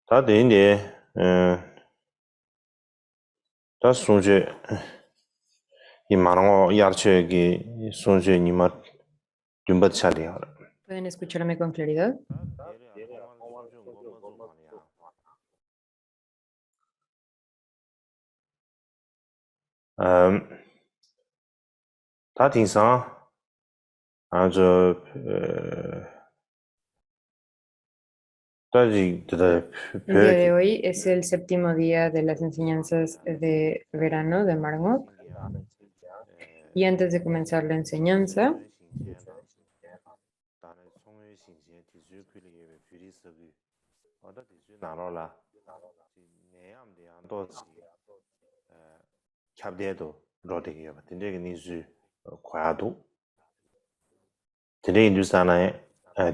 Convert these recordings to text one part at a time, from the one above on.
다 되는데, 다 손제 이 많은 거 야채기 손제 니마 좀 차리야. ¿Pueden escucharme con claridad? 다 tin상 아주 다지 더 El día de hoy es el séptimo día de las enseñanzas de verano de Marmot. Y antes de comenzar la enseñanza, 캡데도 로데기야. 근데 니즈 과도 근데 인도산에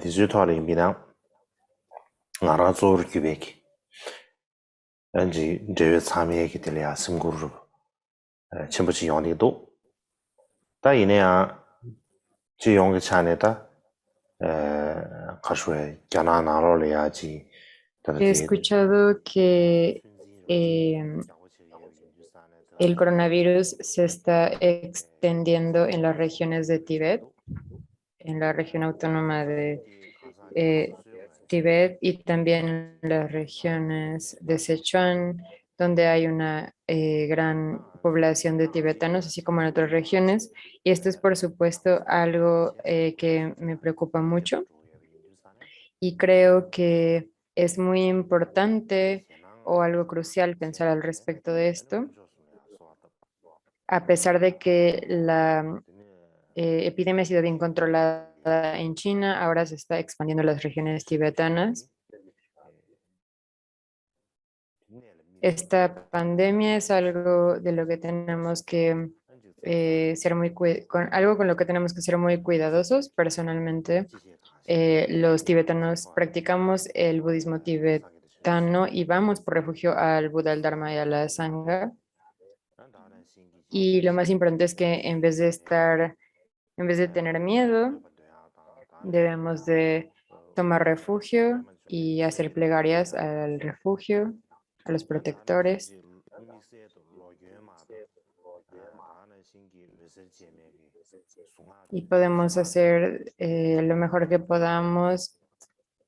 디지털이 미나 알아서 기획 엔지 제외 참여하게 될이야 심구르 첨부지 연리도 다 이내야 지용의 차내다 가수에 견안하러야지 he 다들 escuchado que eh, el coronavirus se está extendiendo en las regiones de Tíbet, en la región autónoma de eh, Tíbet y también en las regiones de Sichuan, donde hay una gran población de tibetanos, así como en otras regiones. Y esto es, por supuesto, algo que me preocupa mucho y creo que es muy importante o algo crucial pensar al respecto de esto, a pesar de que la epidemia ha sido bien controlada en China, ahora se está expandiendo a las regiones tibetanas. Esta pandemia es algo de lo que tenemos que ser algo con lo que tenemos que ser muy cuidadosos. Personalmente, los tibetanos practicamos el budismo tibetano y vamos por refugio al Buda, al Dharma y a la Sangha. Y lo más importante es que en vez de tener miedo, debemos de tomar refugio y hacer plegarias al refugio, a los protectores. Y podemos hacer lo mejor que podamos,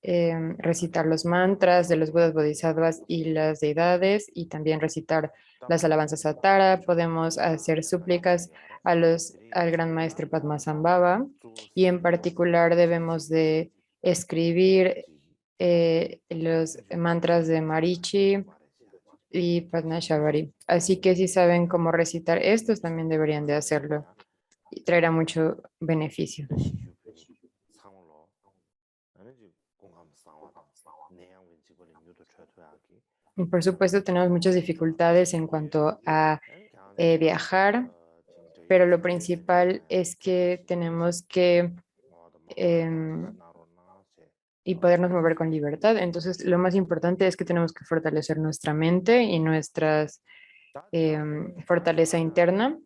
recitar los mantras de los Budas, Bodhisattvas y las deidades, y también recitar las alabanzas a Tara. Podemos hacer súplicas al Gran Maestro Padmasambhava, y en particular debemos de escribir los mantras de Marichi y Padmasambhava. Así que si saben cómo recitar estos, también deberían de hacerlo y traerá mucho beneficio. Y por supuesto, tenemos muchas dificultades en cuanto a viajar, pero lo principal es que tenemos que em, y podernos mover con libertad. Entonces, lo más importante es que tenemos que fortalecer nuestra mente y nuestra fortaleza interna.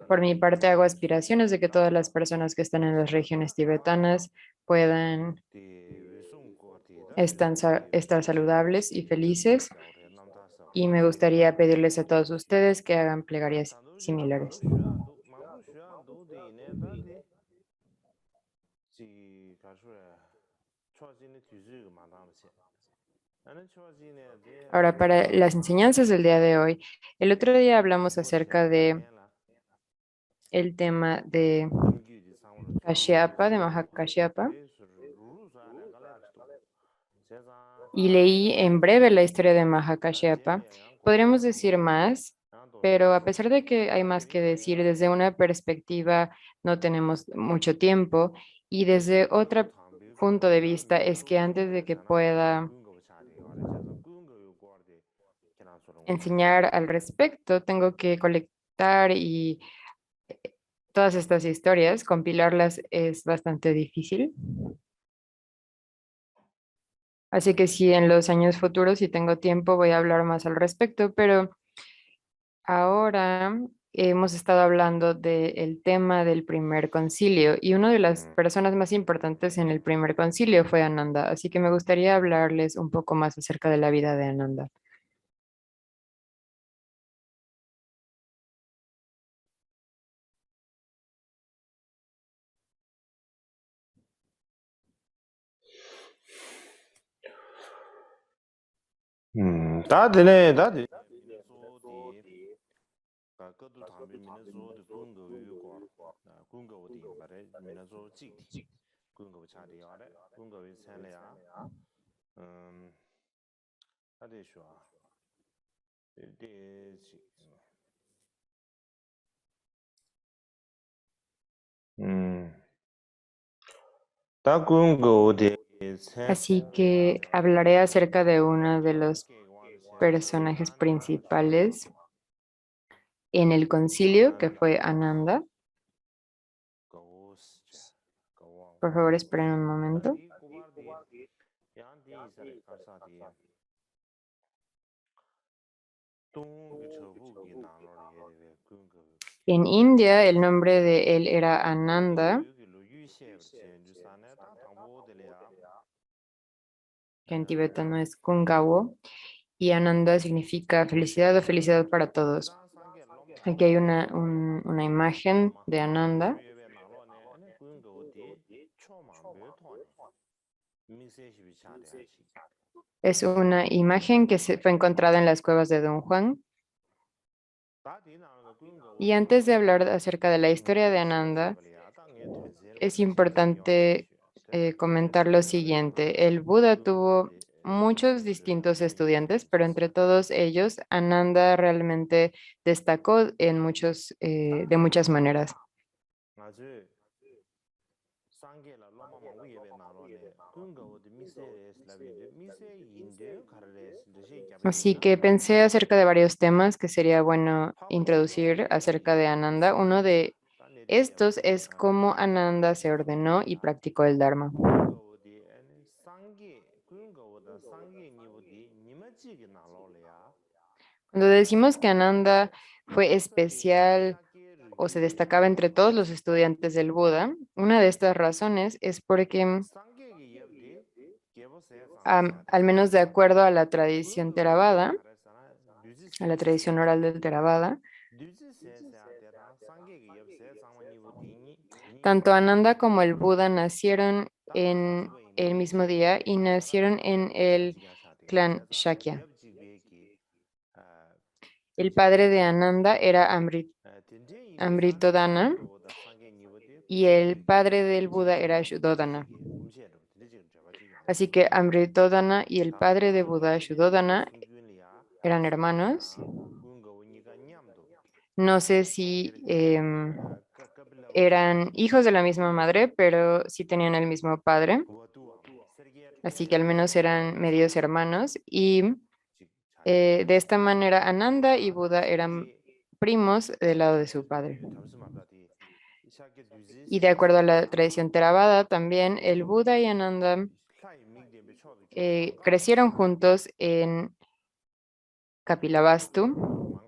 Por mi parte, hago aspiraciones de que todas las personas que están en las regiones tibetanas puedan estar saludables y felices. Y me gustaría pedirles a todos ustedes que hagan plegarias similares. Ahora, para las enseñanzas del día de hoy, el otro día hablamos acerca de el tema de Kashyapa, de Mahakashyapa, y leí en breve la historia de Mahakashyapa. Podríamos decir más, pero a pesar de que hay más que decir, desde una perspectiva no tenemos mucho tiempo, y desde otro punto de vista es que antes de que pueda enseñar al respecto, tengo que colectar y todas estas historias, compilarlas es bastante difícil. Así que sí, en los años futuros, si tengo tiempo, voy a hablar más al respecto, pero ahora hemos estado hablando del tema del primer concilio y una de las personas más importantes en el primer concilio fue Ananda, así que me gustaría hablarles un poco más acerca de la vida de Ananda. 다들 소디 가거도 담비 미네소드 군거 유고 군거 어디 말에 미네소 찍티 군거 차디 아래 군거 위산래야 음 다들 쇼 데지 음 다 군거 어디 Así que hablaré acerca de uno de los personajes principales en el concilio, que fue Ananda. Por favor, esperen un momento. En India, el nombre de él era Ananda, que en tibetano es Kungawo, y Ananda significa felicidad o felicidad para todos. Aquí hay una imagen de Ananda. Es una imagen que fue encontrada en las cuevas de Don Juan. Y antes de hablar acerca de la historia de Ananda, es importante comentar lo siguiente. El Buda tuvo muchos distintos estudiantes, pero entre todos ellos, Ananda realmente destacó en de muchas maneras. Así que pensé acerca de varios temas que sería bueno introducir acerca de Ananda. Uno de estos es cómo Ananda se ordenó y practicó el Dharma. Cuando decimos que Ananda fue especial o se destacaba entre todos los estudiantes del Buda, una de estas razones es porque, al menos de acuerdo a la tradición Theravada, a la tradición oral del Theravada, tanto Ananda como el Buda nacieron en el mismo día y nacieron en el clan Shakya. El padre de Ananda era Amritodana y el padre del Buda era Shuddhodana. Así que Amritodana y el padre de Buda, Shuddhodana, eran hermanos. No sé si eran hijos de la misma madre, pero sí tenían el mismo padre. Así que al menos eran medios hermanos. Y de esta manera Ananda y Buda eran primos del lado de su padre. Y de acuerdo a la tradición Theravada, también el Buda y Ananda crecieron juntos en Kapilavastu.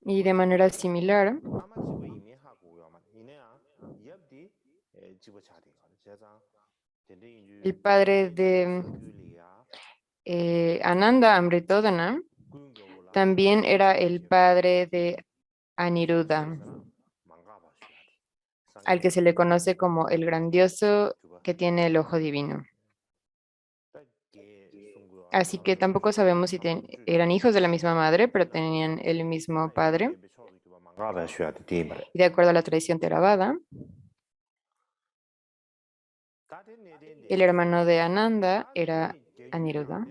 Y de manera similar, el padre de Ananda, Amritodana, también era el padre de Aniruddha, al que se le conoce como el grandioso que tiene el ojo divino. Así que tampoco sabemos si eran hijos de la misma madre, pero tenían el mismo padre. Y de acuerdo a la tradición Theravada, el hermano de Ananda era Aniruddha.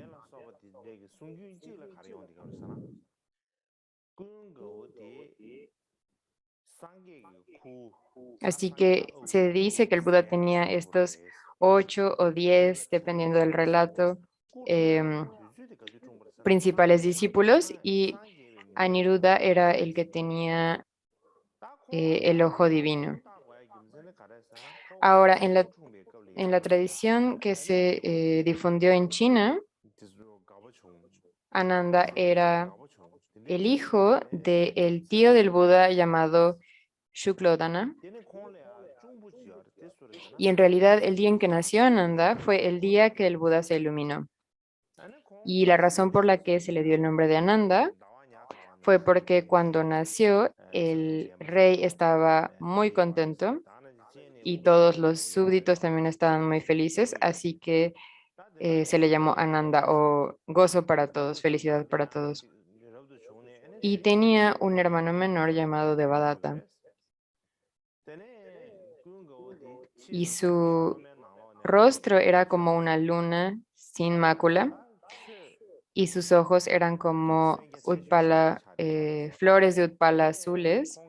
Así que se dice que el Buda tenía estos 8 o 10, dependiendo del relato, principales discípulos, y Aniruddha era el que tenía el ojo divino. Ahora, en la tradición que se difundió en China, Ananda era el hijo del tío del Buda llamado Shuklodana. Y en realidad el día en que nació Ananda fue el día que el Buda se iluminó. Y la razón por la que se le dio el nombre de Ananda fue porque cuando nació el rey estaba muy contento y todos los súbditos también estaban muy felices, así que se le llamó Ananda o gozo para todos, felicidad para todos. Y tenía un hermano menor llamado Devadatta. Y su rostro era como una luna sin mácula y sus ojos eran como Utpala, flores de Utpala azules,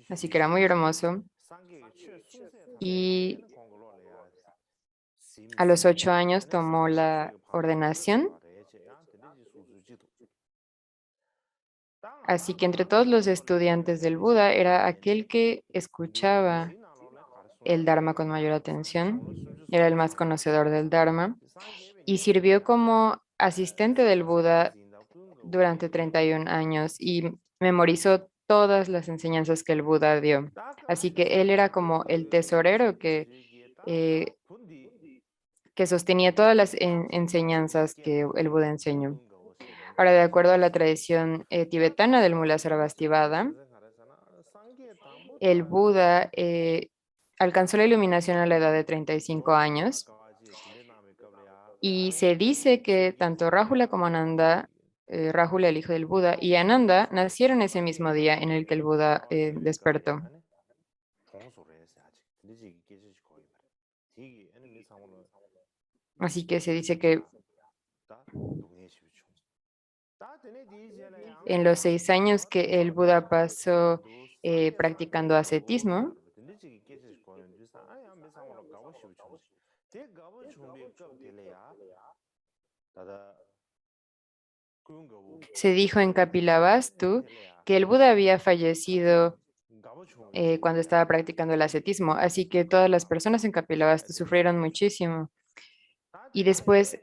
así que era muy hermoso. Y a los 8 años tomó la ordenación, así que entre todos los estudiantes del Buda era aquel que escuchaba el Dharma con mayor atención, era el más conocedor del Dharma y sirvió como asistente del Buda durante 31 años y memorizó todas las enseñanzas que el Buda dio. Así que él era como el tesorero eh, que sostenía todas las enseñanzas que el Buda enseñó. Ahora, de acuerdo a la tradición tibetana del Mula Sarvastivada, el Buda alcanzó la iluminación a la edad de 35 años y se dice que tanto Ráhula como Ananda, Ráhula el hijo del Buda y Ananda nacieron ese mismo día en el que el Buda despertó. Así que se dice que en los 6 años que el Buda pasó practicando ascetismo, se dijo en Kapilavastu que el Buda había fallecido cuando estaba practicando el ascetismo, así que todas las personas en Kapilavastu sufrieron muchísimo. Y después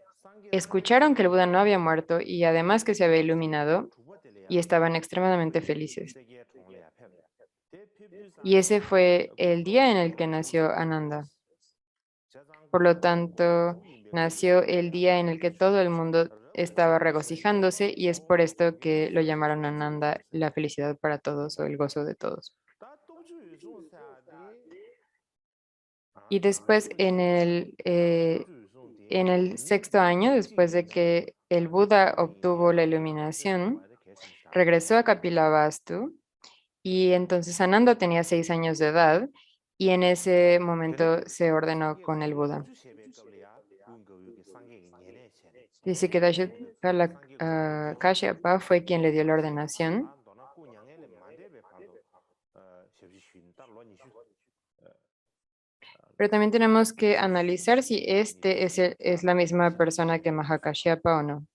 escucharon que el Buda no había muerto y además que se había iluminado y estaban extremadamente felices. Y ese fue el día en el que nació Ananda. Por lo tanto, nació el día en el que todo el mundo estaba regocijándose y es por esto que lo llamaron Ananda, la felicidad para todos o el gozo de todos. Y después en el 6.º año, después de que el Buda obtuvo la iluminación, regresó a Kapilavastu y entonces Ananda tenía 6 años de edad y en ese momento se ordenó con el Buda. Dice que Kashyapa fue quien le dio la ordenación. Pero también tenemos que analizar si este es la misma persona que Mahakashyapa o no.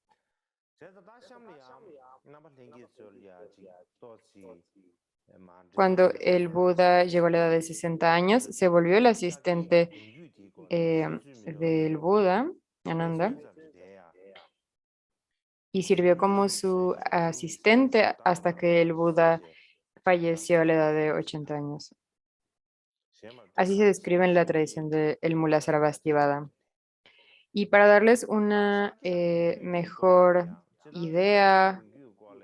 Cuando el Buda llegó a la edad de 60 años, se volvió el asistente del Buda, Ananda, y sirvió como su asistente hasta que el Buda falleció a la edad de 80 años. Así se describe en la tradición del Mula Sarvastivada. Y para darles una mejor idea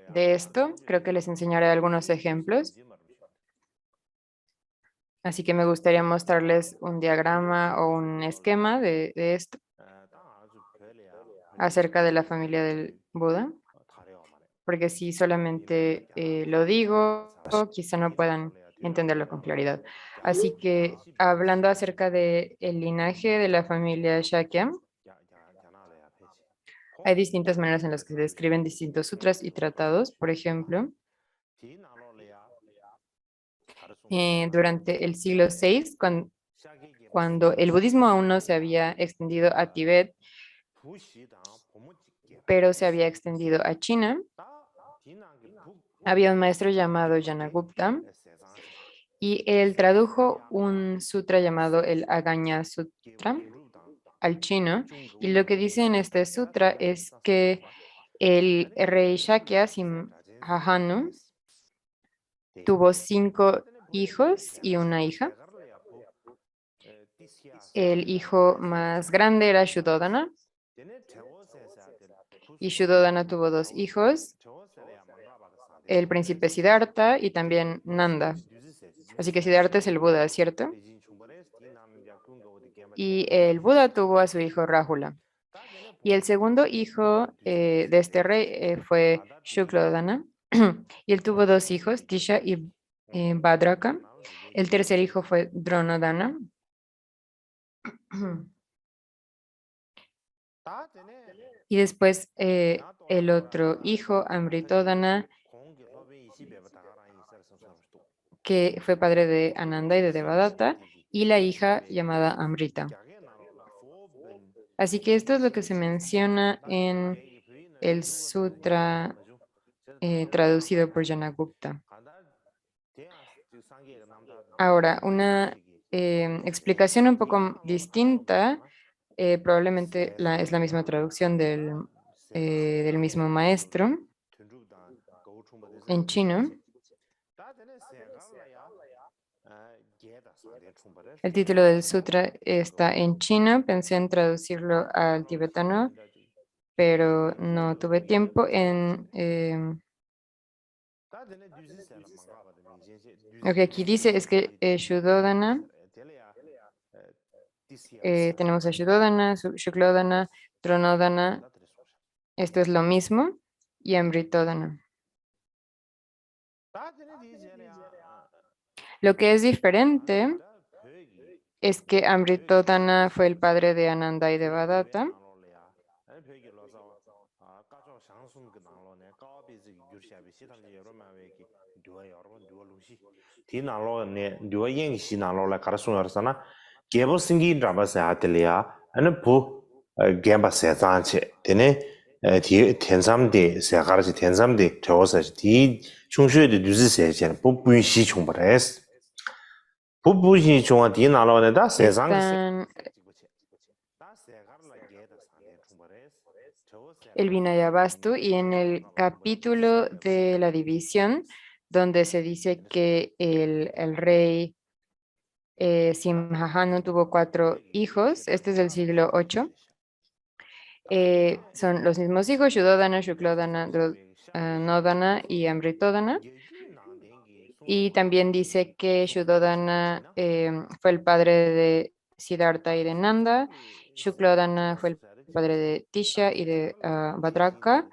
de esto, creo que les enseñaré algunos ejemplos. Así que me gustaría mostrarles un diagrama o un esquema de esto acerca de la familia del Buda, porque si solamente lo digo, quizá no puedan entenderlo con claridad. Así que hablando acerca del linaje de la familia Shakya, hay distintas maneras en las que se describen distintos sutras y tratados. Por ejemplo, durante el siglo VI, cuando el budismo aún no se había extendido a Tibet, pero se había extendido a China, había un maestro llamado Yanagupta y él tradujo un sutra llamado el Aganya Sutra al chino. Y lo que dice en este sutra es que el rey Shakya Simhahanu tuvo 5 hijos y una hija. El hijo más grande era Shuddhodana y Shuddhodana tuvo 2 hijos, el príncipe Siddhartha y también Nanda. Así que Siddhartha es el Buda, ¿cierto? Y el Buda tuvo a su hijo Rahula. Y el segundo hijo de este rey fue Shuklodana. Y él tuvo 2 hijos, Tisha y Bhadraka. El tercer hijo fue Dronodana. Y después el otro hijo, Amritodana, que fue padre de Ananda y de Devadatta, y la hija llamada Amrita. Así que esto es lo que se menciona en el sutra traducido por Janagupta. Ahora, una explicación un poco distinta, probablemente es la misma traducción del mismo maestro en chino. El título del sutra está en chino, pensé en traducirlo al tibetano, pero no tuve tiempo lo que aquí dice es que Shuddhodana, tenemos a Shuddhodana, Shuklodana, Dronodana, esto es lo mismo, y Amritodana. Lo que es diferente es que Amritodana fue el padre de Ananda y Devadatta. Di nanglo ne duwa yin xi nanglo la kar sung yar sana gebo singi draba sa atili ya ane pu genpa se zang che tene di tensam di se kar chi tensam di chawo sa chi di chung shui di duzi se chen pu pu yin xi chung pa res pu pu yin chung wa di nanglo ne da se zang ki se Están el Vinayavastu y en el capítulo de la división, donde se dice que el rey Simhahanu tuvo 4 hijos, este es del siglo 8. Son los mismos hijos, Shuddhodana, Shuklodana, Nodana y Amritodana. Y también dice que Shuddhodana fue el padre de Siddhartha y de Nanda, Shuklodana fue el padre de Tisha y de Bhadraka,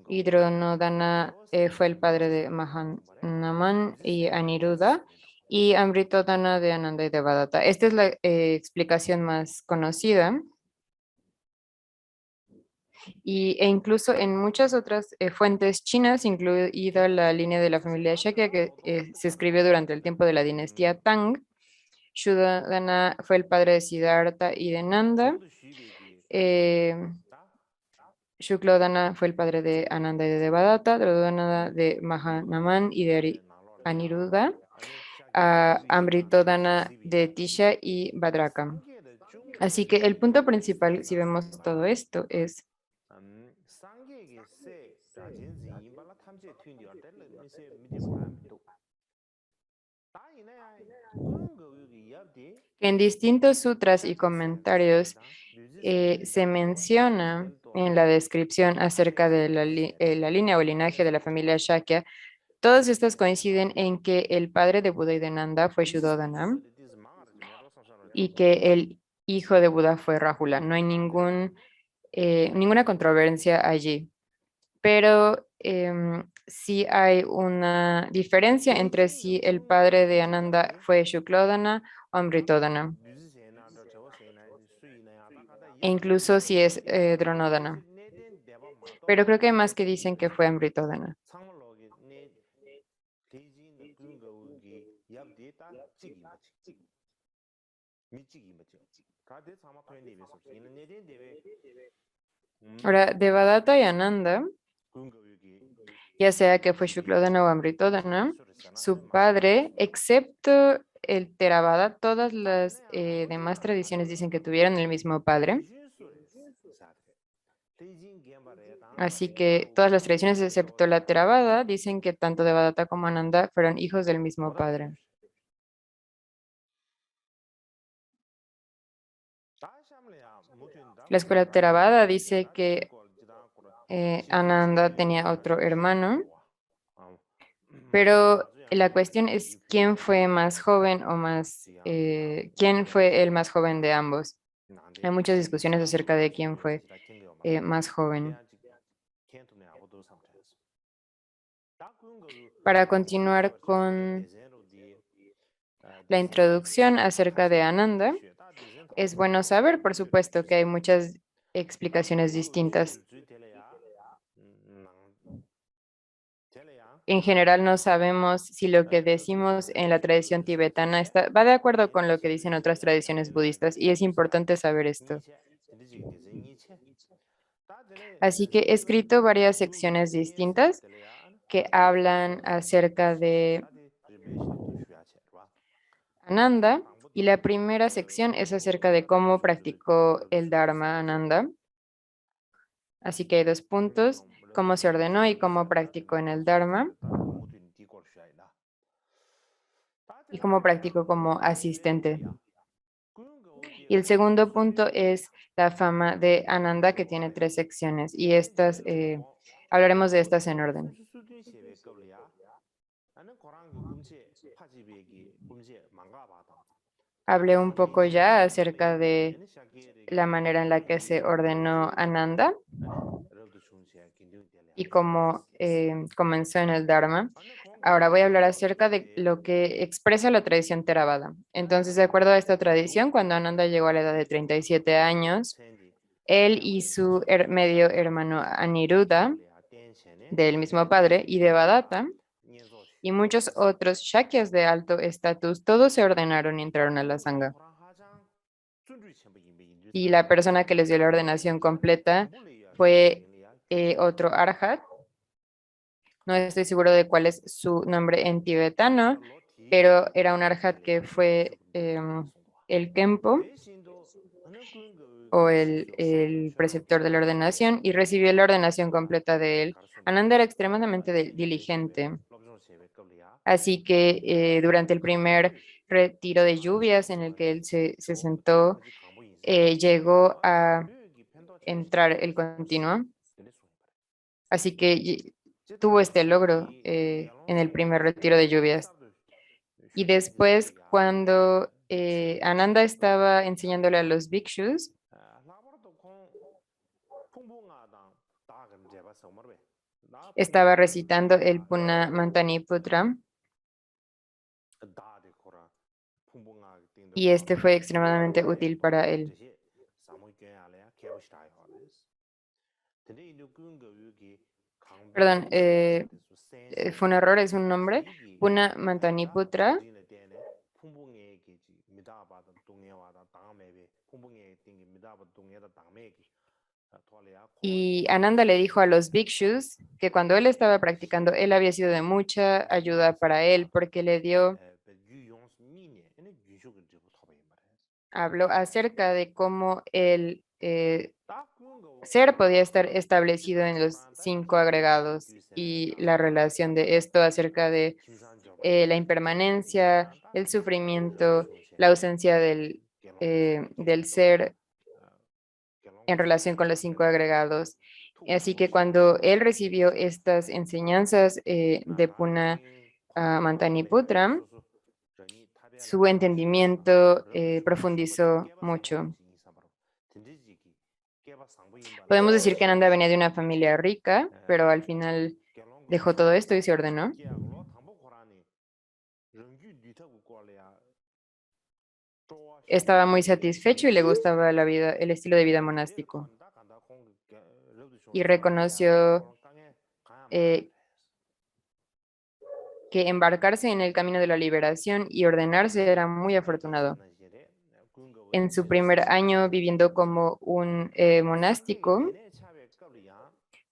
y Dronodana fue el padre de Mahanaman y Aniruddha, y Amritodana de Ananda y de Devadatta. Esta es la explicación más conocida. E incluso en muchas otras fuentes chinas, incluida la línea de la familia Shakya, que se escribió durante el tiempo de la dinastía Tang. Shuddhodana fue el padre de Siddhartha y de Nanda. Shuklodana fue el padre de Ananda y de Devadatta, Drodana de Mahanaman y de Aniruddha, Amritodana de Tisha y Bhadraka. Así que el punto principal, si vemos todo esto, es que en distintos sutras y comentarios se menciona en la descripción acerca de la línea o linaje de la familia Shakya. Todas estas coinciden en que el padre de Buda y de Nanda fue Shuddhodana y que el hijo de Buda fue Rahula. No hay ninguna controversia allí. Pero sí hay una diferencia entre si el padre de Ananda fue Shuklodana o Amritodana, e incluso si es Dronodana. Pero creo que hay más que dicen que fue Amritodana. Ahora, Devadatta y Ananda, ya sea que fue Shuklodana o Amritodana, su padre, excepto el Theravada, todas las demás tradiciones dicen que tuvieron el mismo padre. Así que todas las tradiciones, excepto la Theravada, dicen que tanto Devadatta como Ananda fueron hijos del mismo padre. La escuela Theravada dice que Ananda tenía otro hermano, pero la cuestión es quién fue más joven o quién fue el más joven de ambos. Hay muchas discusiones acerca de quién fue más joven. Para continuar con la introducción acerca de Ananda, es bueno saber, por supuesto, que hay muchas explicaciones distintas. En general no sabemos si lo que decimos en la tradición tibetana va de acuerdo con lo que dicen otras tradiciones budistas y es importante saber esto. Así que he escrito varias secciones distintas que hablan acerca de Ananda y la primera sección es acerca de cómo practicó el Dharma Ananda. Así que hay 2 puntos, cómo se ordenó y cómo practicó en el Dharma y cómo practicó como asistente. Y el segundo punto es la fama de Ananda, que tiene 3 secciones, y hablaremos de estas en orden. Hablé un poco ya acerca de la manera en la que se ordenó Ananda y cómo comenzó en el Dharma. Ahora voy a hablar acerca de lo que expresa la tradición Theravada. Entonces, de acuerdo a esta tradición, cuando Ananda llegó a la edad de 37 años, él y su medio hermano Aniruddha, del mismo padre, y Devadatta, y muchos otros Shakyas de alto estatus, todos se ordenaron y entraron a la Sangha. Y la persona que les dio la ordenación completa fue otro Arhat. No estoy seguro de cuál es su nombre en tibetano, pero era un Arhat que fue el Khenpo o el preceptor de la ordenación y recibió la ordenación completa de él. Ananda era extremadamente diligente, así que durante el primer retiro de lluvias en el que él se sentó, llegó a entrar el continuo, así que tuvo este logro en el primer retiro de lluvias. Y después, cuando Ananda estaba enseñándole a los bhikshus, estaba recitando el Puna Mantaniputra y este fue extremadamente útil para él. Perdón, fue un error, es un nombre. Puna Mantaniputra. Y Ananda le dijo a los bhikshus que cuando él estaba practicando, él había sido de mucha ayuda para él porque habló acerca de cómo el ser podía estar establecido en los 5 agregados y la relación de esto acerca de la impermanencia, el sufrimiento, la ausencia del ser en relación con los 5 agregados. Así que cuando él recibió estas enseñanzas de Puna Mantaniputra, su entendimiento profundizó mucho. Podemos decir que Ananda venía de una familia rica, pero al final dejó todo esto y se ordenó. Estaba muy satisfecho y le gustaba la vida, el estilo de vida monástico. Y reconoció que embarcarse en el camino de la liberación y ordenarse era muy afortunado. En su primer año viviendo como un monástico,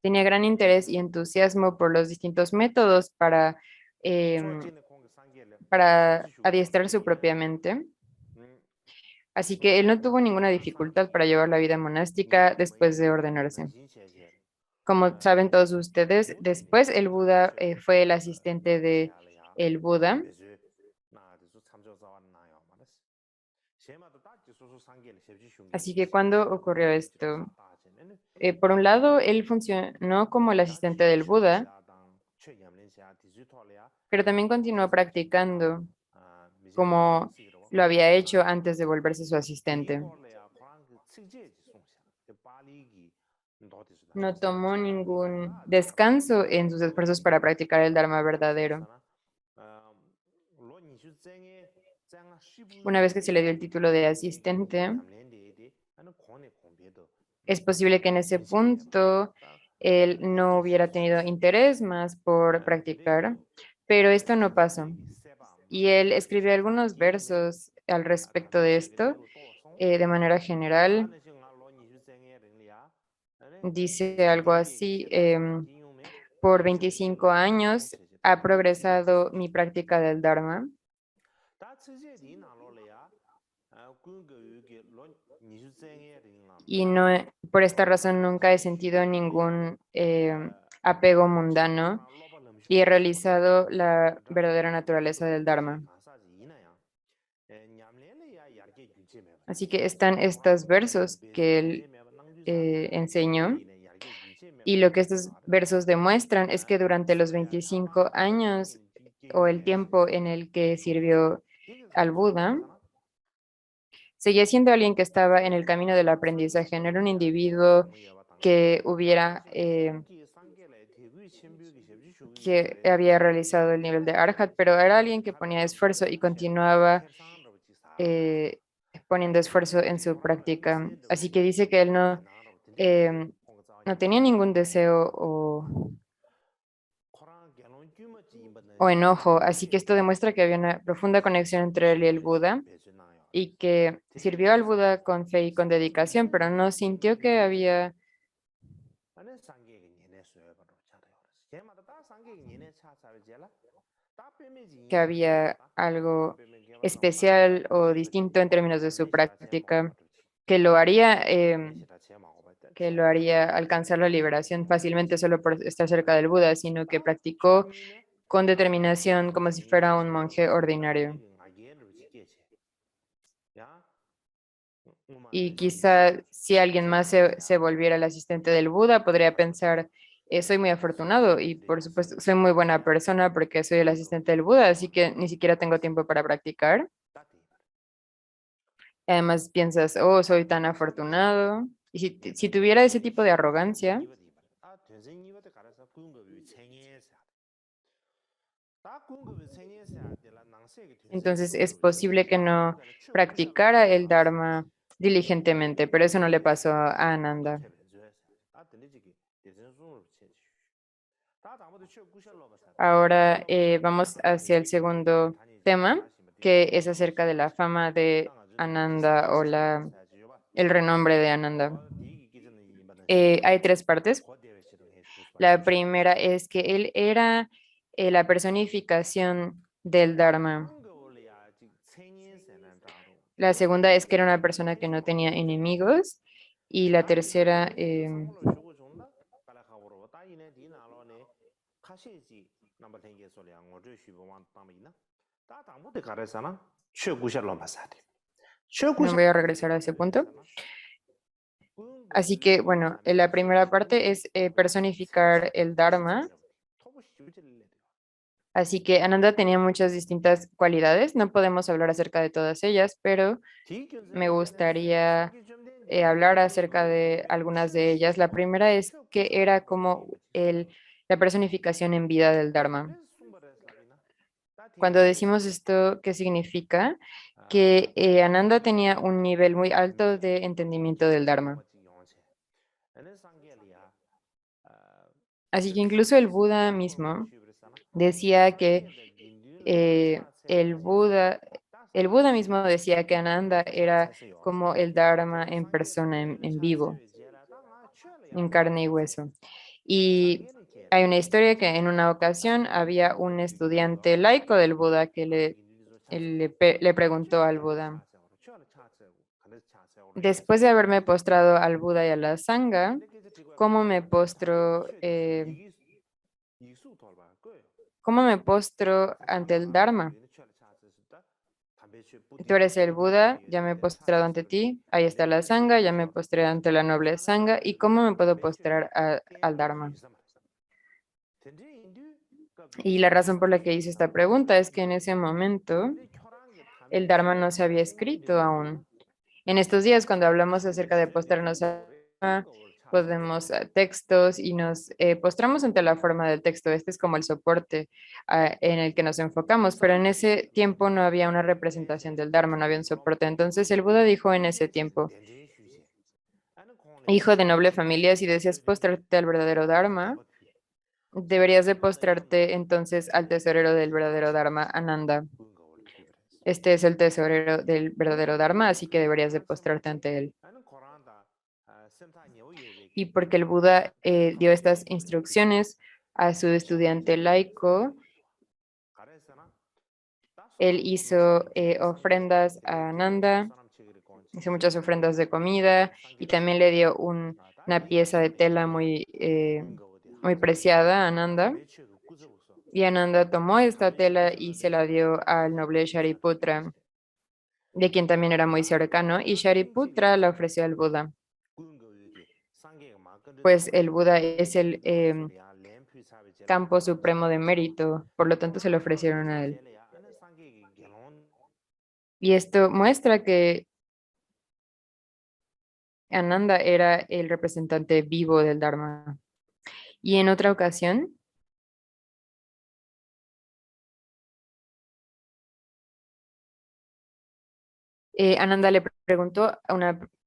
tenía gran interés y entusiasmo por los distintos métodos para para adiestrar su propia mente. Así que él no tuvo ninguna dificultad para llevar la vida monástica después de ordenarse. Como saben todos ustedes, después el Buda fue el asistente de el Buda. Así que ¿cuándo ocurrió esto? Por un lado, él funcionó como el asistente del Buda, pero también continuó practicando como lo había hecho antes de volverse su asistente. No tomó ningún descanso en sus esfuerzos para practicar el Dharma verdadero. Una vez que se le dio el título de asistente, es posible que en ese punto él no hubiera tenido interés más por practicar, pero esto no pasó. Y él escribió algunos versos al respecto de esto, de manera general. Dice algo así, por 25 años ha progresado mi práctica del Dharma y no, por esta razón nunca he sentido ningún apego mundano y he realizado la verdadera naturaleza del Dharma. Así que están estos versos que él enseñó. Y lo que estos versos demuestran es que durante los 25 años o el tiempo en el que sirvió al Buda, seguía siendo alguien que estaba en el camino del aprendizaje, no era un individuo que que había realizado el nivel de Arhat, pero era alguien que ponía esfuerzo y continuaba eh, poniendo esfuerzo en su práctica. Así que dice que él eh, no tenía ningún deseo o enojo, así que esto demuestra que había una profunda conexión entre él y el Buda y que sirvió al Buda con fe y con dedicación, pero no sintió que había algo especial o distinto en términos de su práctica que lo haría alcanzar la liberación fácilmente solo por estar cerca del Buda, sino que practicó con determinación como si fuera un monje ordinario. Y quizá si alguien más se volviera el asistente del Buda, podría pensar, soy muy afortunado y por supuesto soy muy buena persona porque soy el asistente del Buda, así que ni siquiera tengo tiempo para practicar. Además piensas, oh, soy tan afortunado. Y si tuviera ese tipo de arrogancia, entonces es posible que no practicara el Dharma diligentemente, pero eso no le pasó a Ananda. Ahora vamos hacia el segundo tema, que es acerca de la fama de Ananda o el renombre de Ananda. Hay tres partes. La primera es que él era la personificación del Dharma. La segunda es que era una persona que no tenía enemigos. Y la tercera, no voy a regresar a ese punto. Así que, bueno, la primera parte es personificar el Dharma. Así que Ananda tenía muchas distintas cualidades. No podemos hablar acerca de todas ellas, pero me gustaría hablar acerca de algunas de ellas. La primera es que era como la personificación en vida del Dharma. Cuando decimos esto, ¿qué significa? Que Ananda tenía un nivel muy alto de entendimiento del Dharma. Así que incluso el Buda mismo decía que el Buda mismo decía que Ananda era como el Dharma en persona, en vivo, en carne y hueso. Y hay una historia que en una ocasión había un estudiante laico del Buda que le preguntó al Buda, después de haberme postrado al Buda y a la Sangha, ¿cómo me postro ante el Dharma? Tú eres el Buda, ya me he postrado ante ti, ahí está la Sangha, ya me postré ante la noble Sangha, ¿y cómo me puedo postrar al Dharma? Y la razón por la que hice esta pregunta es que en ese momento el Dharma no se había escrito aún. En estos días, cuando hablamos acerca de postrarnos al Dharma, podemos textos y nos postramos ante la forma del texto. Este es como el soporte en el que nos enfocamos, pero en ese tiempo no había una representación del Dharma, no había un soporte. Entonces el Buda dijo en ese tiempo, hijo de noble familia, si deseas postrarte al verdadero Dharma, deberías de postrarte entonces al tesorero del verdadero Dharma, Ananda. Este es el tesorero del verdadero Dharma, así que deberías de postrarte ante él. Y porque el Buda dio estas instrucciones a su estudiante laico, él hizo ofrendas a Ananda, hizo muchas ofrendas de comida y también le dio una pieza de tela muy preciada a Ananda. Y Ananda tomó esta tela y se la dio al noble Shariputra, de quien también era muy cercano, y Shariputra la ofreció al Buda. Pues el Buda es el campo supremo de mérito, por lo tanto se lo ofrecieron a él. Y esto muestra que Ananda era el representante vivo del Dharma. Y en otra ocasión, Ananda le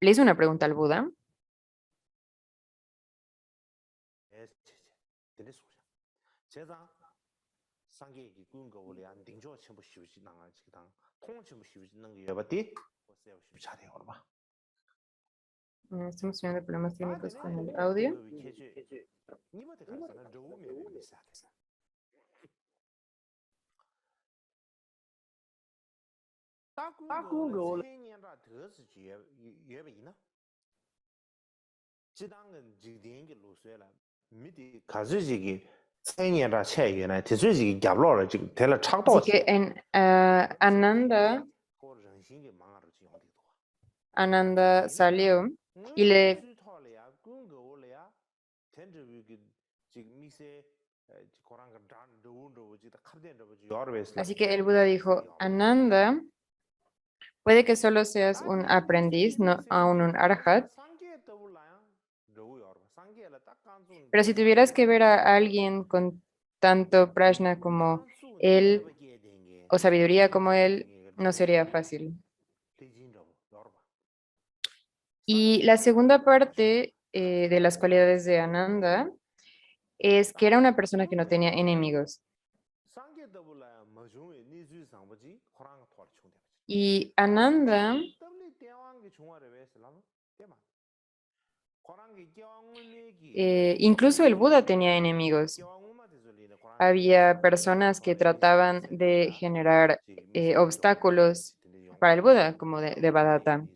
hizo una pregunta al Buda. Estamos teniendo problemas técnicos con el audio. Así que Ananda salió y así que el Buda dijo, Ananda, puede que solo seas un aprendiz, no aún un arhat, pero si tuvieras que ver a alguien con tanto prajna como él o sabiduría como él, no sería fácil. Y la segunda parte de las cualidades de Ananda es que era una persona que no tenía enemigos. Y Ananda, incluso el Buda tenía enemigos. Había personas que trataban de generar obstáculos para el Buda, como de Devadatta.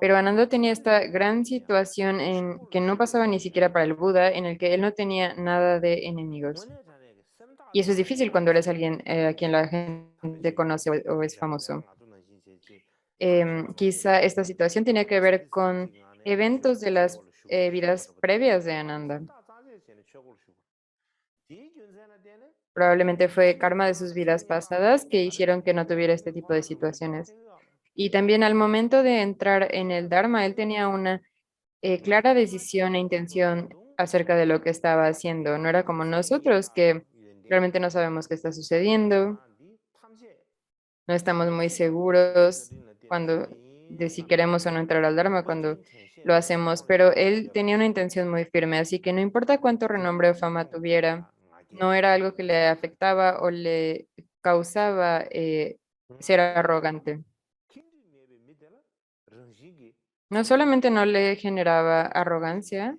Pero Ananda tenía esta gran situación en que no pasaba ni siquiera para el Buda, en el que él no tenía nada de enemigos. Y eso es difícil cuando eres alguien a quien la gente conoce o es famoso. Quizá esta situación tenía que ver con eventos de las vidas previas de Ananda. Probablemente fue karma de sus vidas pasadas que hicieron que no tuviera este tipo de situaciones. Y también al momento de entrar en el Dharma, él tenía una clara decisión e intención acerca de lo que estaba haciendo. No era como nosotros que realmente no sabemos qué está sucediendo, no estamos muy seguros de si queremos o no entrar al Dharma cuando lo hacemos, pero él tenía una intención muy firme, así que no importa cuánto renombre o fama tuviera, no era algo que le afectaba o le causaba ser arrogante. No solamente no le generaba arrogancia,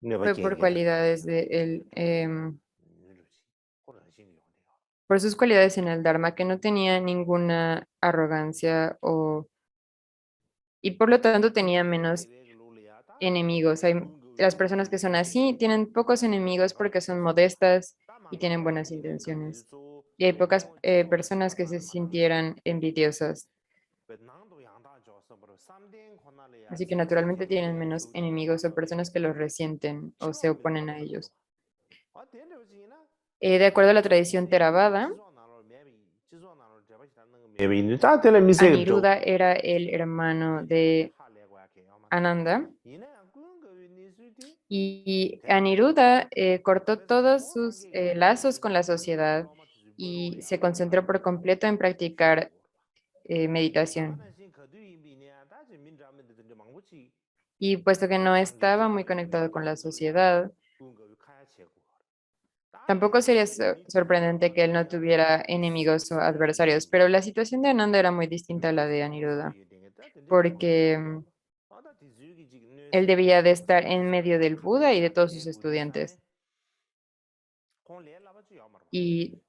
Fue por cualidades de él, por sus cualidades en el Dharma, que no tenía ninguna arrogancia y por lo tanto tenía menos enemigos. Las personas que son así tienen pocos enemigos porque son modestas y tienen buenas intenciones. Y hay pocas personas que se sintieran envidiosas. Así que naturalmente tienen menos enemigos o personas que los resienten o se oponen a ellos. De acuerdo a la tradición Theravada, Aniruddha era el hermano de Ananda y Aniruddha cortó todos sus lazos con la sociedad y se concentró por completo en practicar meditación. Y puesto que no estaba muy conectado con la sociedad, tampoco sería sorprendente que él no tuviera enemigos o adversarios, pero la situación de Ananda era muy distinta a la de Aniruddha, porque él debía de estar en medio del Buda y de todos sus estudiantes. Y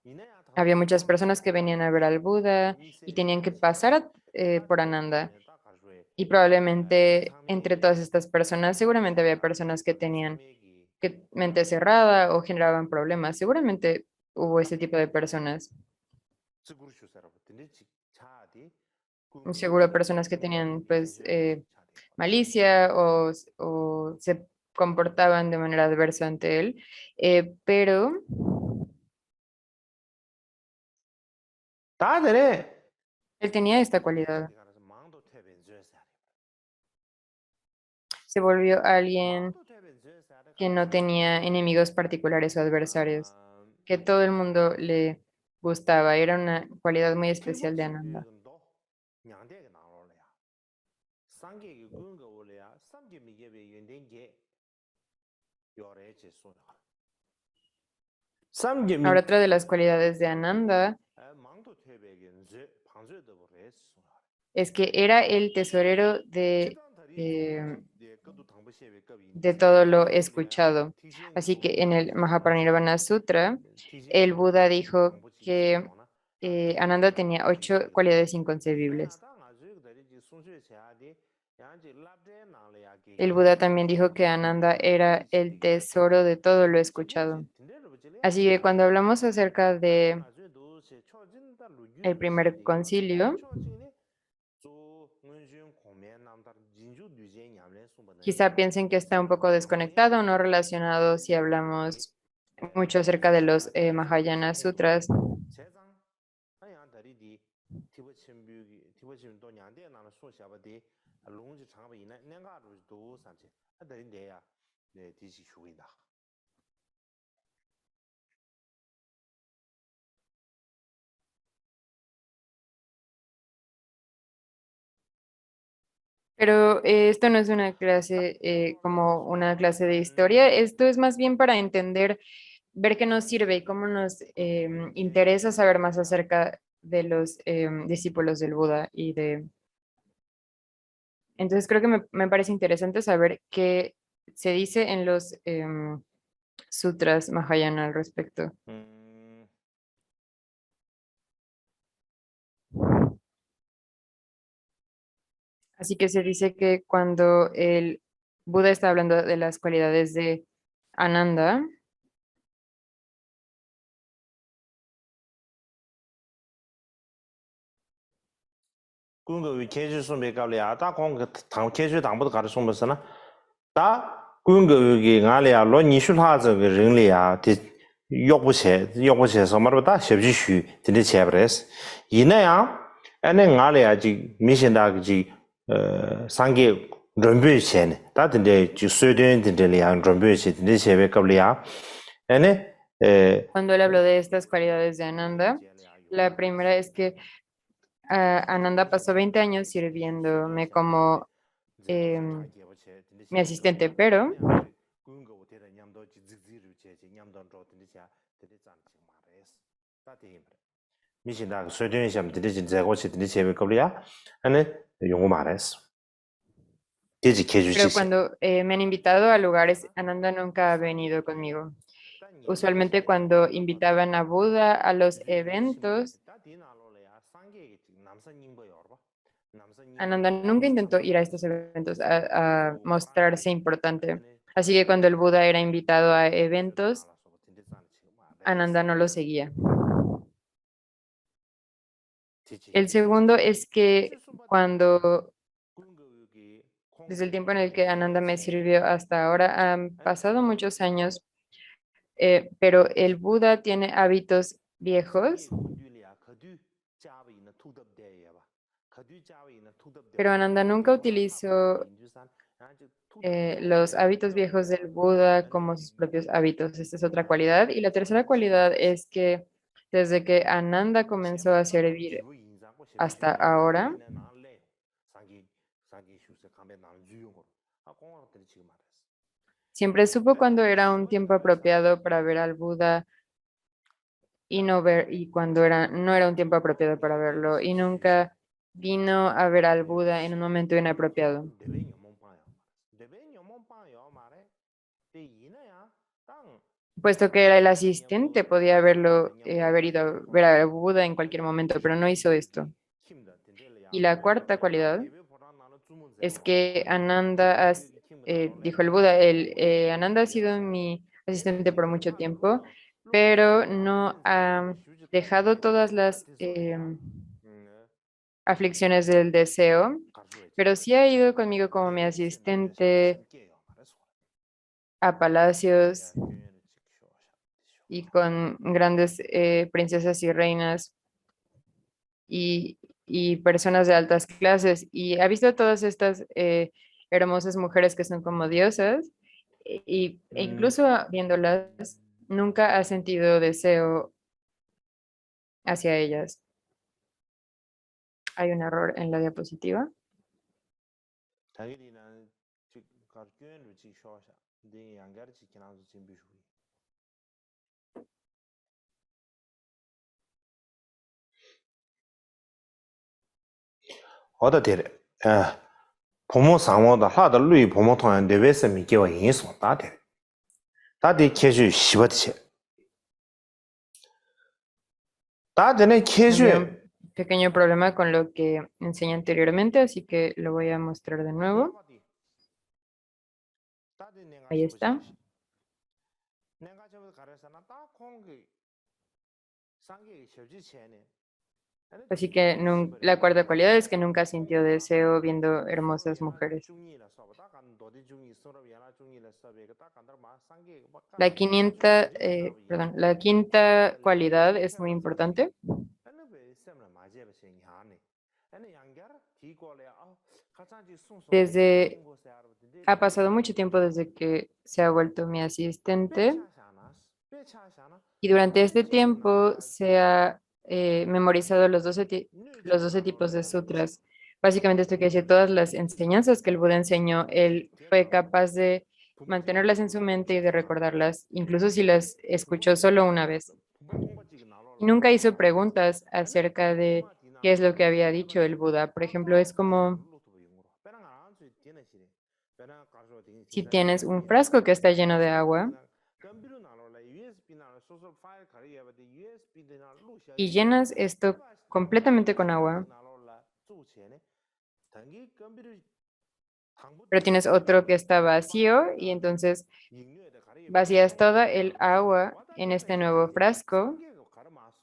había muchas personas que venían a ver al Buda y tenían que pasar por Ananda. Y probablemente entre todas estas personas, seguramente había personas que tenían mente cerrada o generaban problemas. Seguramente hubo ese tipo de personas. Seguro personas que tenían pues malicia o se comportaban de manera adversa ante él. Pero él tenía esta cualidad. Se volvió alguien que no tenía enemigos particulares o adversarios, que todo el mundo le gustaba. Era una cualidad muy especial de Ananda. Ahora, otra de las cualidades de Ananda es que era el tesorero de todo lo escuchado. Así que en el Mahaparinirvana Sutra, el Buda dijo que Ananda tenía 8 cualidades inconcebibles. El Buda también dijo que Ananda era el tesoro de todo lo escuchado. Así que cuando hablamos acerca de el primer concilio, quizá piensen que está un poco desconectado, no relacionado si hablamos mucho acerca de los Mahayana Sutras. Pero esto no es una clase como una clase de historia, esto es más bien para entender, ver qué nos sirve y cómo nos interesa saber más acerca de los discípulos del Buda Entonces creo que me parece interesante saber qué se dice en los sutras Mahayana al respecto. Así que se dice que cuando el Buda está hablando de las cualidades de Ananda, cuando él habló de estas cualidades de Ananda, la primera es que Ananda pasó 20 años sirviéndome como em, mi asistente, pero Teji keju Pero chiche. cuando me han invitado a lugares, Ananda nunca ha venido conmigo. Usualmente cuando invitaban a Buda a los eventos, Ananda nunca intentó ir a estos eventos a mostrarse importante. Así que cuando el Buda era invitado a eventos, Ananda no lo seguía. El segundo es que cuando, desde el tiempo en el que Ananda me sirvió hasta ahora, han pasado muchos años, pero el Buda tiene hábitos viejos, pero Ananda nunca utilizó los hábitos viejos del Buda como sus propios hábitos. Esta es otra cualidad. Y la tercera cualidad es que desde que Ananda comenzó a servir hasta ahora, siempre supo cuándo era un tiempo apropiado para ver al Buda y no ver, y cuando no era un tiempo apropiado para verlo, y nunca vino a ver al Buda en un momento inapropiado. Puesto que era el asistente, podía haber ido a ver al Buda en cualquier momento, pero no hizo esto. Y la cuarta cualidad es que dijo el Buda, Ananda ha sido mi asistente por mucho tiempo, pero no ha dejado todas las aflicciones del deseo, pero sí ha ido conmigo como mi asistente a palacios y con grandes princesas y reinas y, y personas de altas clases. Y ha visto a todas estas hermosas mujeres que son como diosas e incluso viéndolas, nunca ha sentido deseo hacia ellas. Hay un error en la diapositiva. 어다 데레. 보모 상모다 하다 루이 보모 통한 데베스 미게와 인소 다 데레. 다디 케주 시버체. 다데네 Había 케주 un pequeño problema con lo que enseñé anteriormente, así que lo voy a mostrar de nuevo. Ahí está. Así que la cuarta cualidad es que nunca sintió deseo viendo hermosas mujeres. La quinta cualidad es muy importante. Desde, ha pasado mucho tiempo desde que se ha vuelto mi asistente y durante este tiempo se ha memorizado los 12 tipos de sutras. Básicamente esto quiere decir todas las enseñanzas que el Buda enseñó, él fue capaz de mantenerlas en su mente y de recordarlas, incluso si las escuchó solo una vez. Y nunca hizo preguntas acerca de qué es lo que había dicho el Buda. Por ejemplo, es como si tienes un frasco que está lleno de agua y llenas esto completamente con agua, pero tienes otro que está vacío y entonces vacías toda el agua en este nuevo frasco.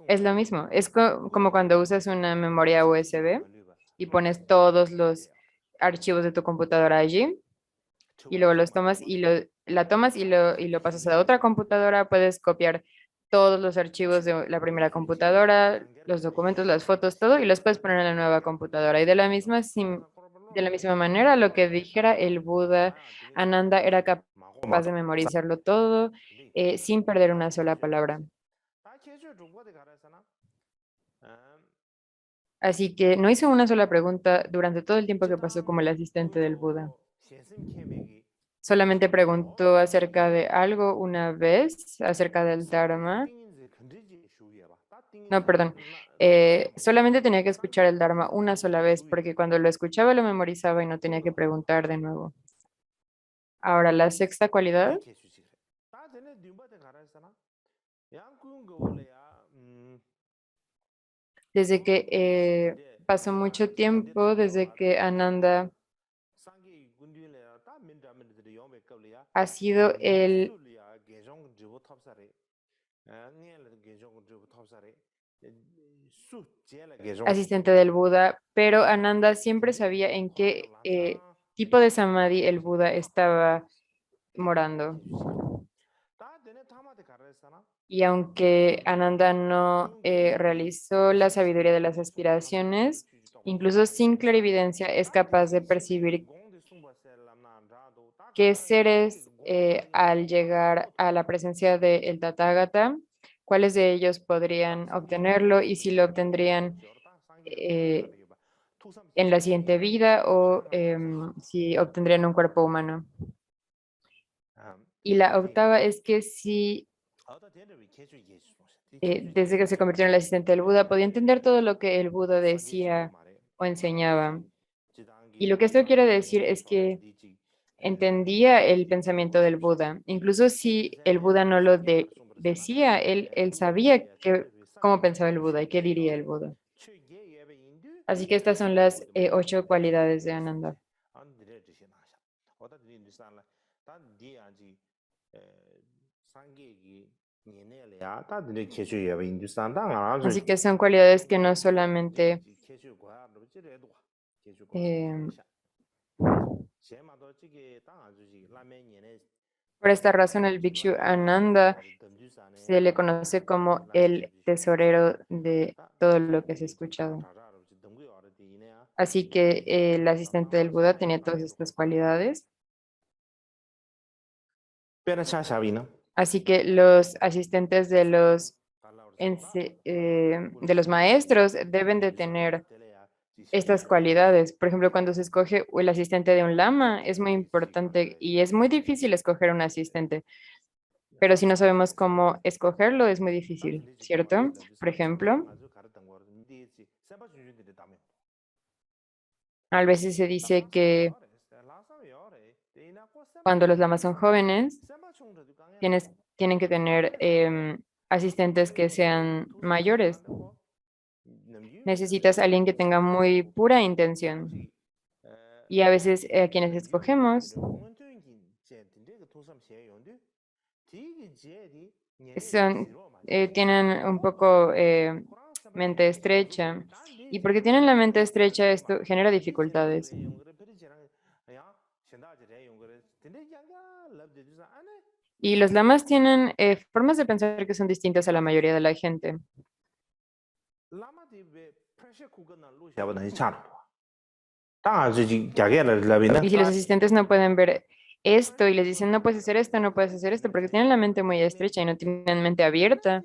Es lo mismo, es como cuando usas una memoria USB y pones todos los archivos de tu computadora allí y luego los tomas la tomas y lo pasas a otra computadora, puedes copiar todos los archivos de la primera computadora, los documentos, las fotos, todo, y los puedes poner en la nueva computadora. Y de la misma manera, lo que dijera el Buda, Ananda era capaz de memorizarlo todo sin perder una sola palabra. Así que no hizo una sola pregunta durante todo el tiempo que pasó como el asistente del Buda. Solamente preguntó acerca de algo una vez, acerca del Dharma. No, perdón. solamente tenía que escuchar el Dharma una sola vez, porque cuando lo escuchaba lo memorizaba y no tenía que preguntar de nuevo. Ahora, la sexta cualidad, desde que pasó mucho tiempo, desde que Ananda ha sido el asistente del Buda, pero Ananda siempre sabía en qué tipo de samadhi el Buda estaba morando. Y aunque Ananda no realizó la sabiduría de las aspiraciones, incluso sin clarividencia es capaz de percibir qué seres al llegar a la presencia del Tathagata, cuáles de ellos podrían obtenerlo y si lo obtendrían eh, en la siguiente vida o si obtendrían un cuerpo humano. Y la octava es que si desde que se convirtió en el asistente del Buda, podía entender todo lo que el Buda decía o enseñaba. Y lo que esto quiere decir es que entendía el pensamiento del Buda. Incluso si el Buda no lo decía, él sabía cómo pensaba el Buda y qué diría el Buda. Así que estas son las 8 cualidades de Ananda. Así que son cualidades que no solamente eh, por esta razón el Bhikshu Ananda se le conoce como el tesorero de todo lo que se ha escuchado. Así que el asistente del Buda tenía todas estas cualidades. Así que los asistentes de los maestros deben de tener estas cualidades. Por ejemplo, cuando se escoge el asistente de un lama, es muy importante y es muy difícil escoger un asistente, pero si no sabemos cómo escogerlo, es muy difícil, ¿cierto? Por ejemplo, a veces se dice que cuando los lamas son jóvenes, tienen que tener asistentes que sean mayores. Necesitas a alguien que tenga muy pura intención. Y a veces a quienes escogemos son, tienen un poco mente estrecha. Y porque tienen la mente estrecha, esto genera dificultades. Y los lamas tienen formas de pensar que son distintas a la mayoría de la gente. Y si los asistentes no pueden ver esto y les dicen no puedes hacer esto, no puedes hacer esto, porque tienen la mente muy estrecha y no tienen mente abierta,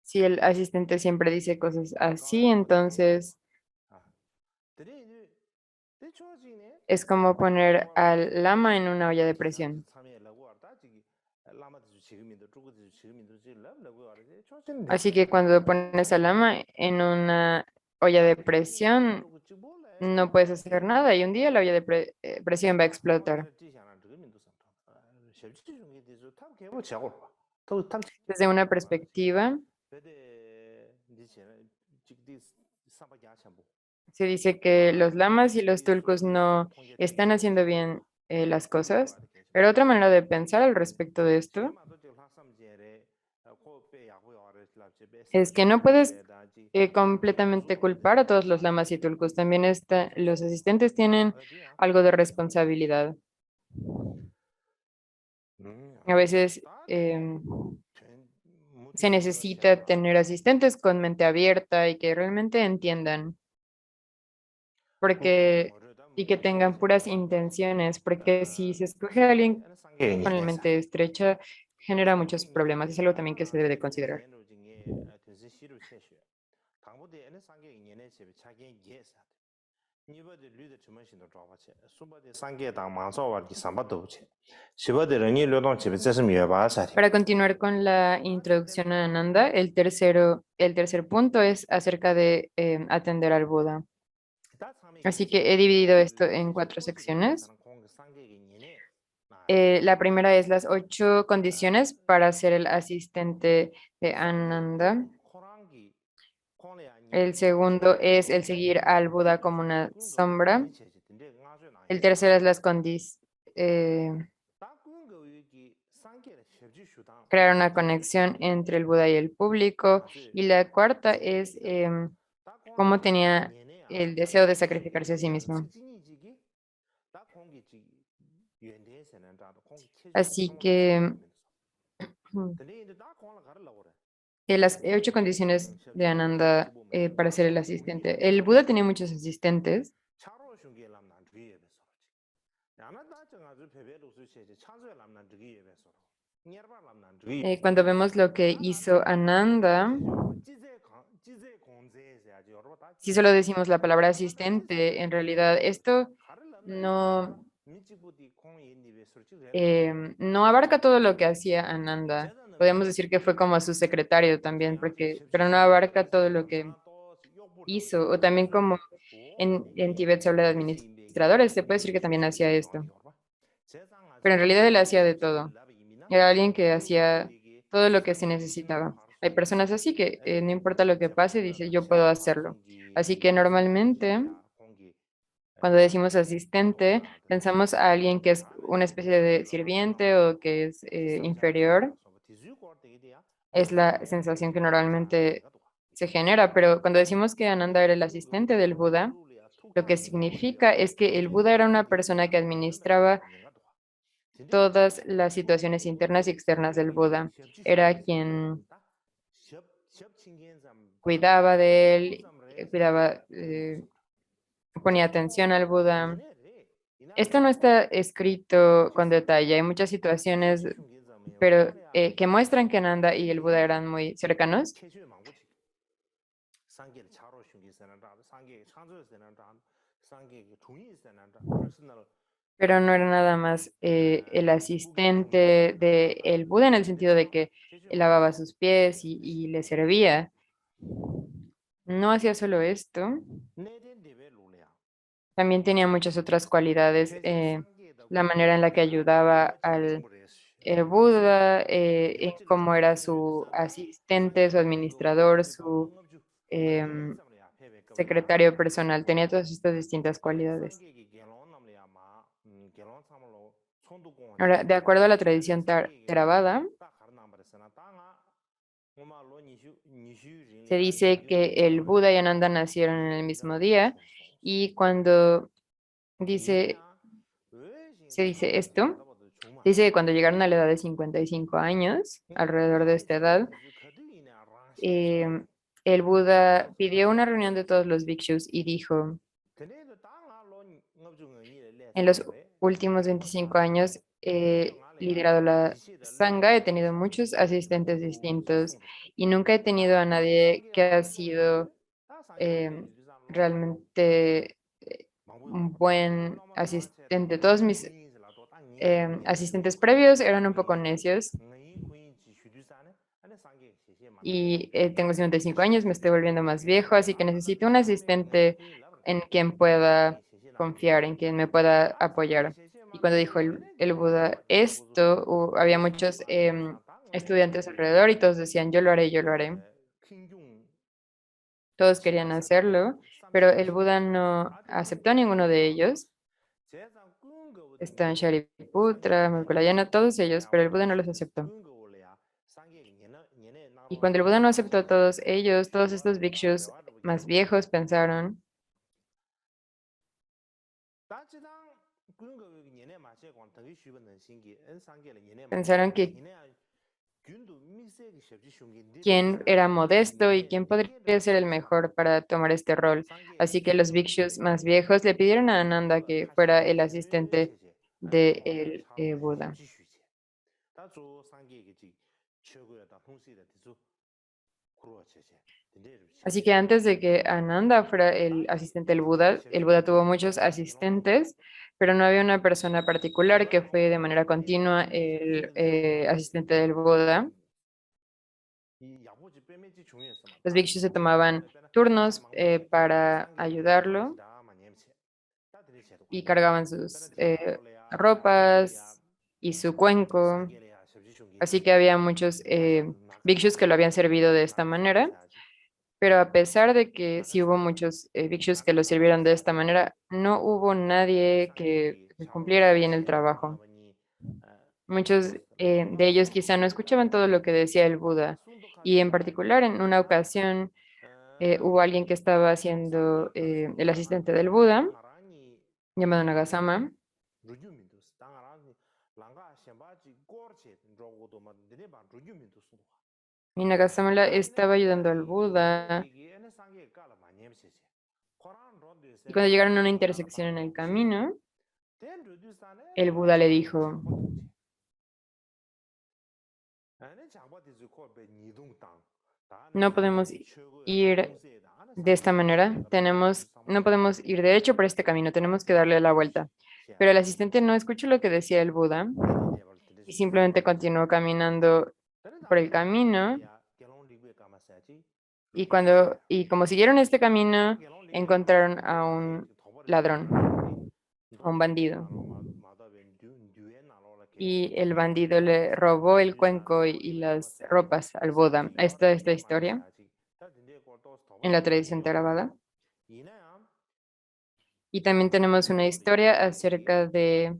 si el asistente siempre dice cosas así, entonces es como poner al lama en una olla de presión. Así que cuando pones al lama en una olla de presión, no puedes hacer nada y un día la olla de presión va a explotar. Desde una perspectiva, se dice que los lamas y los tulkus no están haciendo bien las cosas, pero otra manera de pensar al respecto de esto es que no puedes completamente culpar a todos los lamas y tulkus. También los asistentes tienen algo de responsabilidad. A veces se necesita tener asistentes con mente abierta y que realmente entiendan porque y que tengan puras intenciones, porque si se escoge a alguien con la mente estrecha, genera muchos problemas. Es algo también que se debe de considerar. Para continuar con la introducción a Ananda, el tercer punto es acerca de atender al Buda. Así que he dividido esto en 4 secciones. La primera es las 8 condiciones para ser el asistente de Ananda. El segundo es el seguir al Buda como una sombra. El tercero es crear una conexión entre el Buda y el público. Y la cuarta es cómo tenía el deseo de sacrificarse a sí mismo. Así que las 8 condiciones de Ananda para ser el asistente. El Buda tenía muchos asistentes. Cuando vemos lo que hizo Ananda, si solo decimos la palabra asistente, en realidad esto no, no abarca todo lo que hacía Ananda. Podemos decir que fue como su secretario también, pero no abarca todo lo que hizo. O también como en Tíbet se habla de administradores, se puede decir que también hacía esto. Pero en realidad él hacía de todo. Era alguien que hacía todo lo que se necesitaba. Hay personas así que no importa lo que pase, dice yo puedo hacerlo. Así que normalmente cuando decimos asistente, pensamos a alguien que es una especie de sirviente o que es inferior. Es la sensación que normalmente se genera, pero cuando decimos que Ananda era el asistente del Buda, lo que significa es que el Buda era una persona que administraba todas las situaciones internas y externas del Buda. Era quien cuidaba de él, ponía atención al Buda. Esto no está escrito con detalle. Hay muchas situaciones, pero que muestran que Nanda y el Buda eran muy cercanos. Pero no era nada más el asistente de el Buda en el sentido de que él lavaba sus pies y le servía. No hacía solo esto, también tenía muchas otras cualidades. La manera en la que ayudaba al Buda, en cómo era su asistente, su administrador, su em, secretario personal. Tenía todas estas distintas cualidades. Ahora, de acuerdo a la tradición Theravada, se dice que el Buda y Ananda nacieron en el mismo día y cuando dice, se dice esto, dice que cuando llegaron a la edad de 55 años, alrededor de esta edad, eh, el Buda pidió una reunión de todos los bhikshus y dijo, en los últimos 25 años he liderado la Sangha, he tenido muchos asistentes distintos y nunca he tenido a nadie que ha sido eh, realmente un buen asistente. Todos mis asistentes previos eran un poco necios y tengo 55 años, me estoy volviendo más viejo, así que necesito un asistente en quien pueda confiar, en quien me pueda apoyar. Y cuando dijo el Buda esto, había muchos estudiantes alrededor y todos decían, yo lo haré, yo lo haré. Todos querían hacerlo, pero el Buda no aceptó a ninguno de ellos. Están Shariputra, Moggallana, todos ellos, pero el Buda no los aceptó. Y cuando el Buda no aceptó a todos ellos, todos estos bhikshus más viejos pensaron que quién era modesto y quién podría ser el mejor para tomar este rol. Así que los bhikshus más viejos le pidieron a Ananda que fuera el asistente de el Buda. Así que antes de que Ananda fuera el asistente del Buda, el Buda tuvo muchos asistentes, pero no había una persona particular que fue de manera continua el asistente del Buda. Los bhikshus se tomaban turnos para ayudarlo y cargaban sus ropas y su cuenco. Así que había muchos bhikshus que lo habían servido de esta manera. Pero a pesar de que sí hubo muchos bhikshus que lo sirvieron de esta manera, no hubo nadie que cumpliera bien el trabajo. Muchos de ellos quizá no escuchaban todo lo que decía el Buda. Y en particular, en una ocasión, hubo alguien que estaba siendo el asistente del Buda, llamado Nagasama, y Nagasama estaba ayudando al Buda. Y cuando llegaron a una intersección en el camino, el Buda le dijo, no podemos ir de esta manera, no podemos ir derecho por este camino, tenemos que darle la vuelta. Pero el asistente no escuchó lo que decía el Buda y simplemente continuó caminando por el camino y como siguieron este camino, encontraron a un ladrón, a un bandido. Y el bandido le robó el cuenco y las ropas al Buda. Esta historia en la tradición Theravada. Y también tenemos una historia acerca de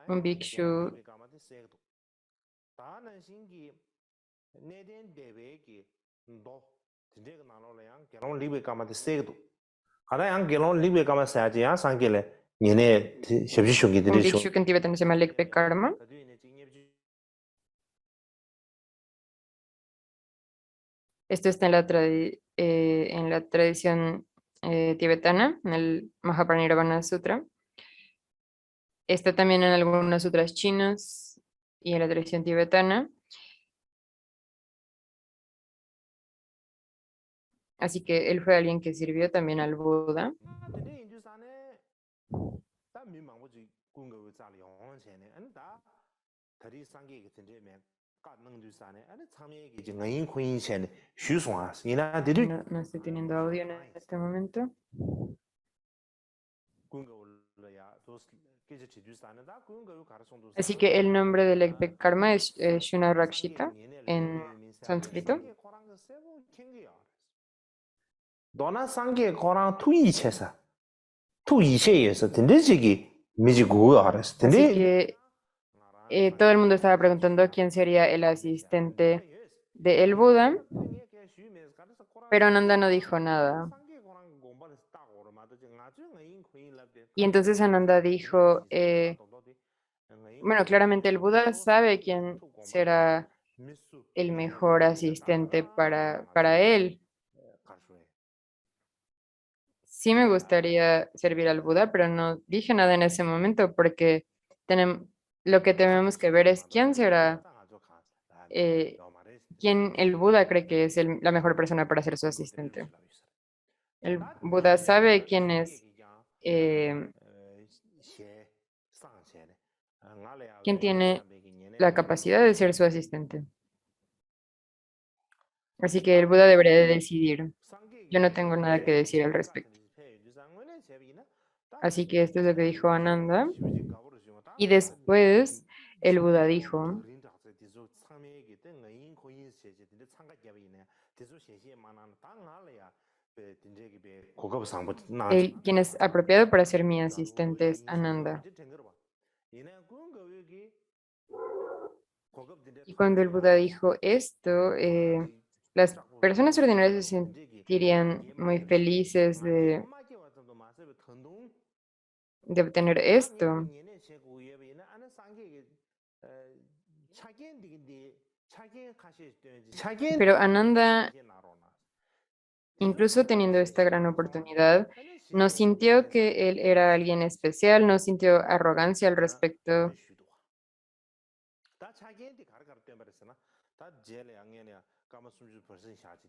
un bhikshu un bhikshu que en tibetano se llama Lekpe Karma. Esto está en la tradición tibetana, en el Mahaparinirvana Sutra. Está también en algunos sutras chinos y en la tradición tibetana. Así que él fue alguien que sirvió también al Buda. No estoy teniendo audio en este momento. Así que el nombre del Ekpek Karma es Shuna Rakshita en sánscrito. Dona sangue koran tu ichesa. Tu ichesa, tende chigi miji gu ares. Así que todo el mundo estaba preguntando quién sería el asistente de el Buda, pero Ananda no dijo nada. Y entonces Ananda dijo, bueno, claramente el Buda sabe quién será el mejor asistente para él. Sí me gustaría servir al Buda, pero no dije nada en ese momento porque lo que tenemos que ver es quién será, eh, quién el Buda cree que es la mejor persona para ser su asistente. El Buda sabe quién es, eh, quién tiene la capacidad de ser su asistente. Así que el Buda debería de decidir. Yo no tengo nada que decir al respecto. Así que esto es lo que dijo Ananda. Y después el Buda dijo, quien es apropiado para ser mi asistente es Ananda. Y cuando el Buda dijo esto, las personas ordinarias se sentirían muy felices de obtener esto. Pero Ananda, incluso teniendo esta gran oportunidad, no sintió que él era alguien especial, no sintió arrogancia al respecto.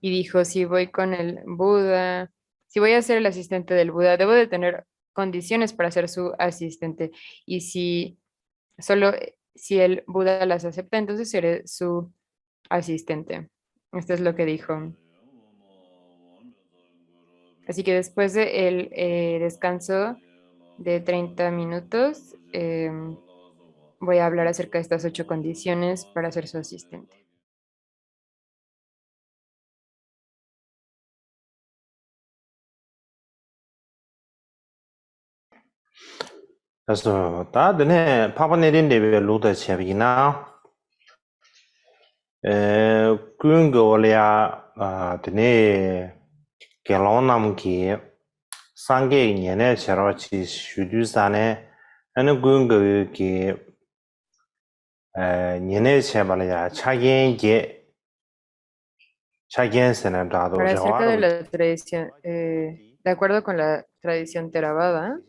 Y dijo, si voy con el Buda, si voy a ser el asistente del Buda, debo de tener condiciones para ser su asistente. Y si solo si el Buda las acepta, entonces seré su asistente. Esto es lo que dijo. Así que después del descanso de 30 minutos, voy a hablar acerca de estas 8 condiciones para ser su asistente. 그래서 다 드네 파파네린 레벨 로드 쳬비나 군고리아 드네 갤론남기 상계 년에 저러치 슈두산에 어느 군고기 년에 쳬발이야 차겐스는 다도 Ahora, acerca de 저하로 la tradición, de acuerdo con la tradición Theravada,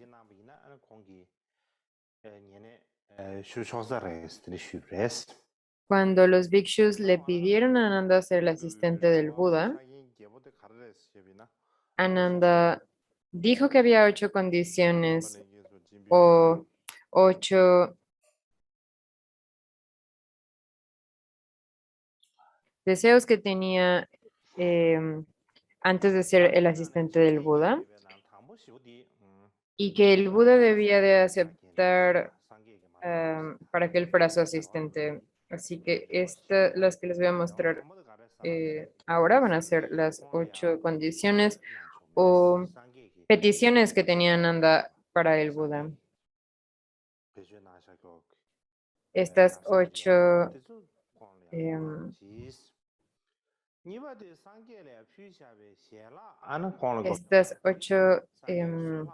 cuando los bhikshus le pidieron a Ananda ser el asistente del Buda, Ananda dijo que había 8 condiciones o 8 deseos que tenía antes de ser el asistente del Buda y que el Buda debía de aceptar para que él fuera su asistente. Así que las que les voy a mostrar ahora van a ser las 8 condiciones o peticiones que tenía Nanda para el Buda. Estas 8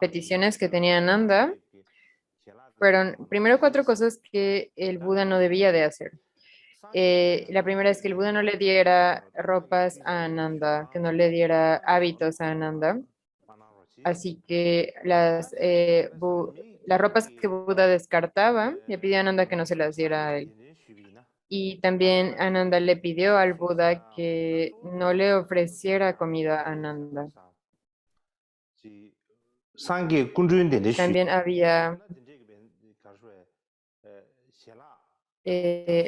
peticiones que tenía Nanda fueron primero 4 cosas que el Buda no debía de hacer. La primera es que el Buda no le diera ropas a Ananda, que no le diera hábitos a Ananda. Así que las ropas que Buda descartaba, le pidió a Ananda que no se las diera a él. Y también Ananda le pidió al Buda que no le ofreciera comida a Ananda. También había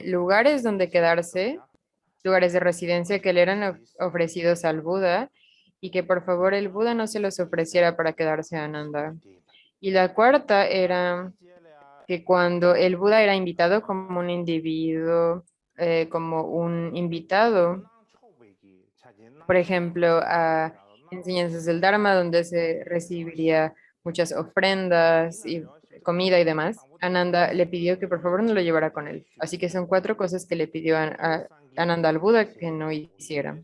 lugares donde quedarse, lugares de residencia que le eran ofrecidos al Buda y que por favor el Buda no se los ofreciera para quedarse a Ananda. Y la cuarta era que cuando el Buda era invitado como un individuo, como un invitado, por ejemplo, a enseñanzas del Dharma, donde se recibiría muchas ofrendas y comida y demás, Ananda le pidió que por favor no lo llevara con él. Así que son 4 cosas que le pidió a Ananda al Buda que no hiciera.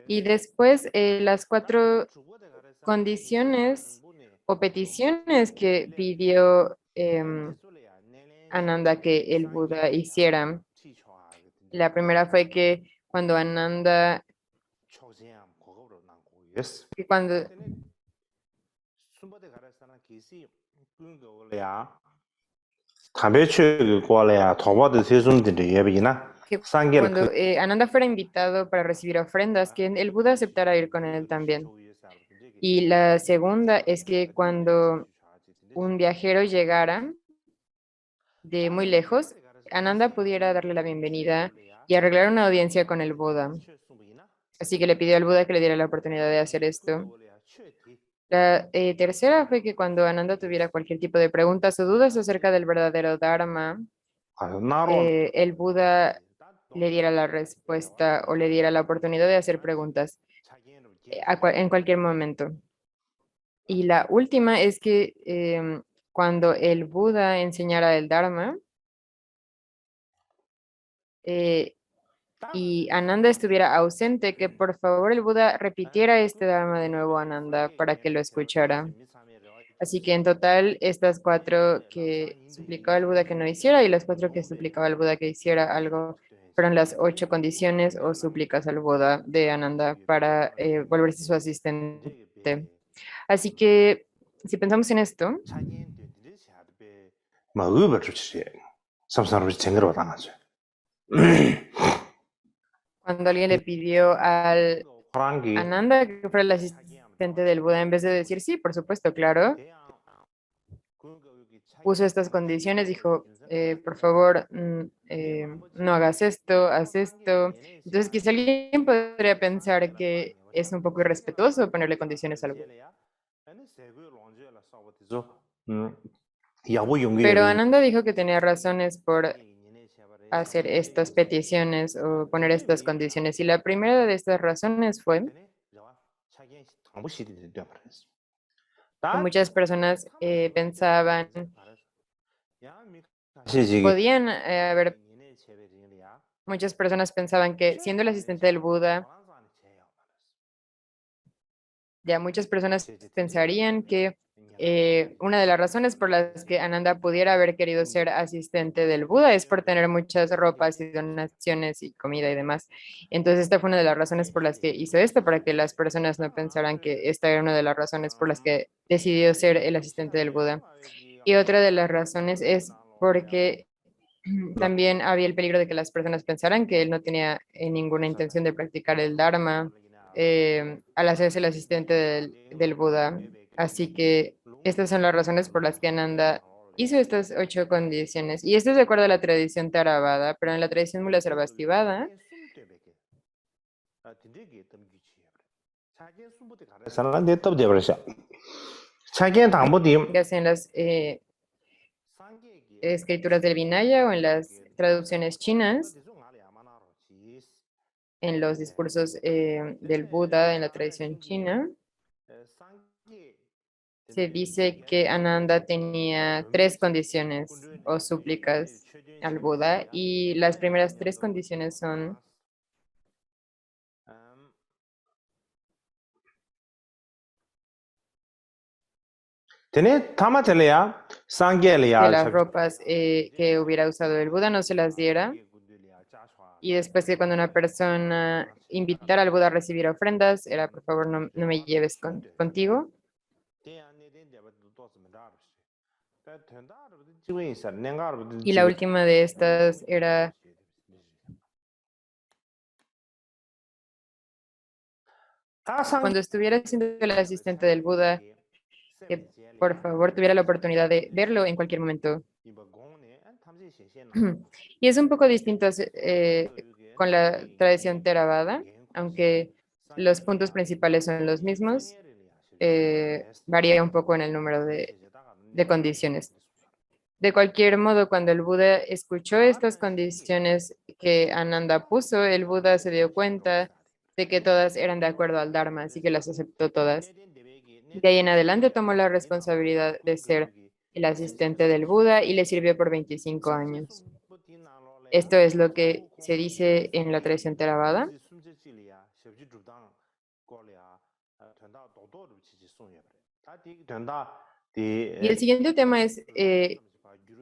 Y después las 4 condiciones o peticiones que pidió Ananda que el Buda hiciera. La primera fue que cuando Ananda, que cuando, que cuando Ananda fuera invitado para recibir ofrendas, que el Buda aceptara ir con él también. Y la segunda es que cuando un viajero llegara de muy lejos, Ananda pudiera darle la bienvenida y arreglar una audiencia con el Buda. Así que le pidió al Buda que le diera la oportunidad de hacer esto. La tercera fue que cuando Ananda tuviera cualquier tipo de preguntas o dudas acerca del verdadero Dharma, el Buda le diera la respuesta o le diera la oportunidad de hacer preguntas en cualquier momento. Y la última es que cuando el Buda enseñara el Dharma y Ananda estuviera ausente, que por favor el Buda repitiera este Dharma de nuevo a Ananda para que lo escuchara. Así que en total, estas 4 que suplicaba el Buda que no hiciera y las 4 que suplicaba el Buda que hiciera algo fueron las 8 condiciones o súplicas al Buda de Ananda para volverse su asistente. Así que si pensamos en esto, samsarbi chengro 당하죠. Cuando alguien le pidió al 호랑기 Ananda que fuera el asistente del Buda, en vez de decir sí, por supuesto, claro, puso estas condiciones, dijo, por favor, no hagas esto, haz esto. Entonces, quizá alguien podría pensar que es un poco irrespetuoso ponerle condiciones al Buda. Pero Ananda dijo que tenía razones por hacer estas peticiones o poner estas condiciones. Y la primera de estas razones fue que muchas personas pensaban, podían haber, muchas personas pensaban que siendo el asistente del Buda, ya muchas personas pensarían que una de las razones por las que Ananda pudiera haber querido ser asistente del Buda es por tener muchas ropas y donaciones y comida y demás. Entonces, esta fue una de las razones por las que hizo esto, para que las personas no pensaran que esta era una de las razones por las que decidió ser el asistente del Buda. Y otra de las razones es porque también había el peligro de que las personas pensaran que él no tenía ninguna intención de practicar el Dharma al hacerse el asistente del Buda. Así que estas son las razones por las que Ananda hizo estas 8 condiciones. Y esto es de acuerdo a la tradición Theravada, pero en la tradición Mula Sarvastivada, 사람한테 또 돼버렸어. 자기는 당부디 ya sea en las escrituras del Vinaya o en las traducciones chinas, en los discursos del Buda en la tradición china, se dice que Ananda tenía 3 condiciones o súplicas al Buda y las primeras 3 condiciones son 되네 타마텔레야 que 상게레야 las ropas que hubiera usado el Buda no se las diera, y después que cuando una persona invitara al Buda a recibir ofrendas, era por favor no me lleves contigo. Y la última de estas era cuando estuviera siendo el asistente del Buda, que por favor tuviera la oportunidad de verlo en cualquier momento. Y es un poco distinto con la tradición Theravada, aunque los puntos principales son los mismos, varía un poco en el número de condiciones. De cualquier modo, cuando el Buda escuchó estas condiciones que Ananda puso, el Buda se dio cuenta de que todas eran de acuerdo al Dharma, así que las aceptó todas. De ahí en adelante tomó la responsabilidad de ser el asistente del Buda y le sirvió por 25 años. Esto es lo que se dice en la tradición Theravada. Y el siguiente tema es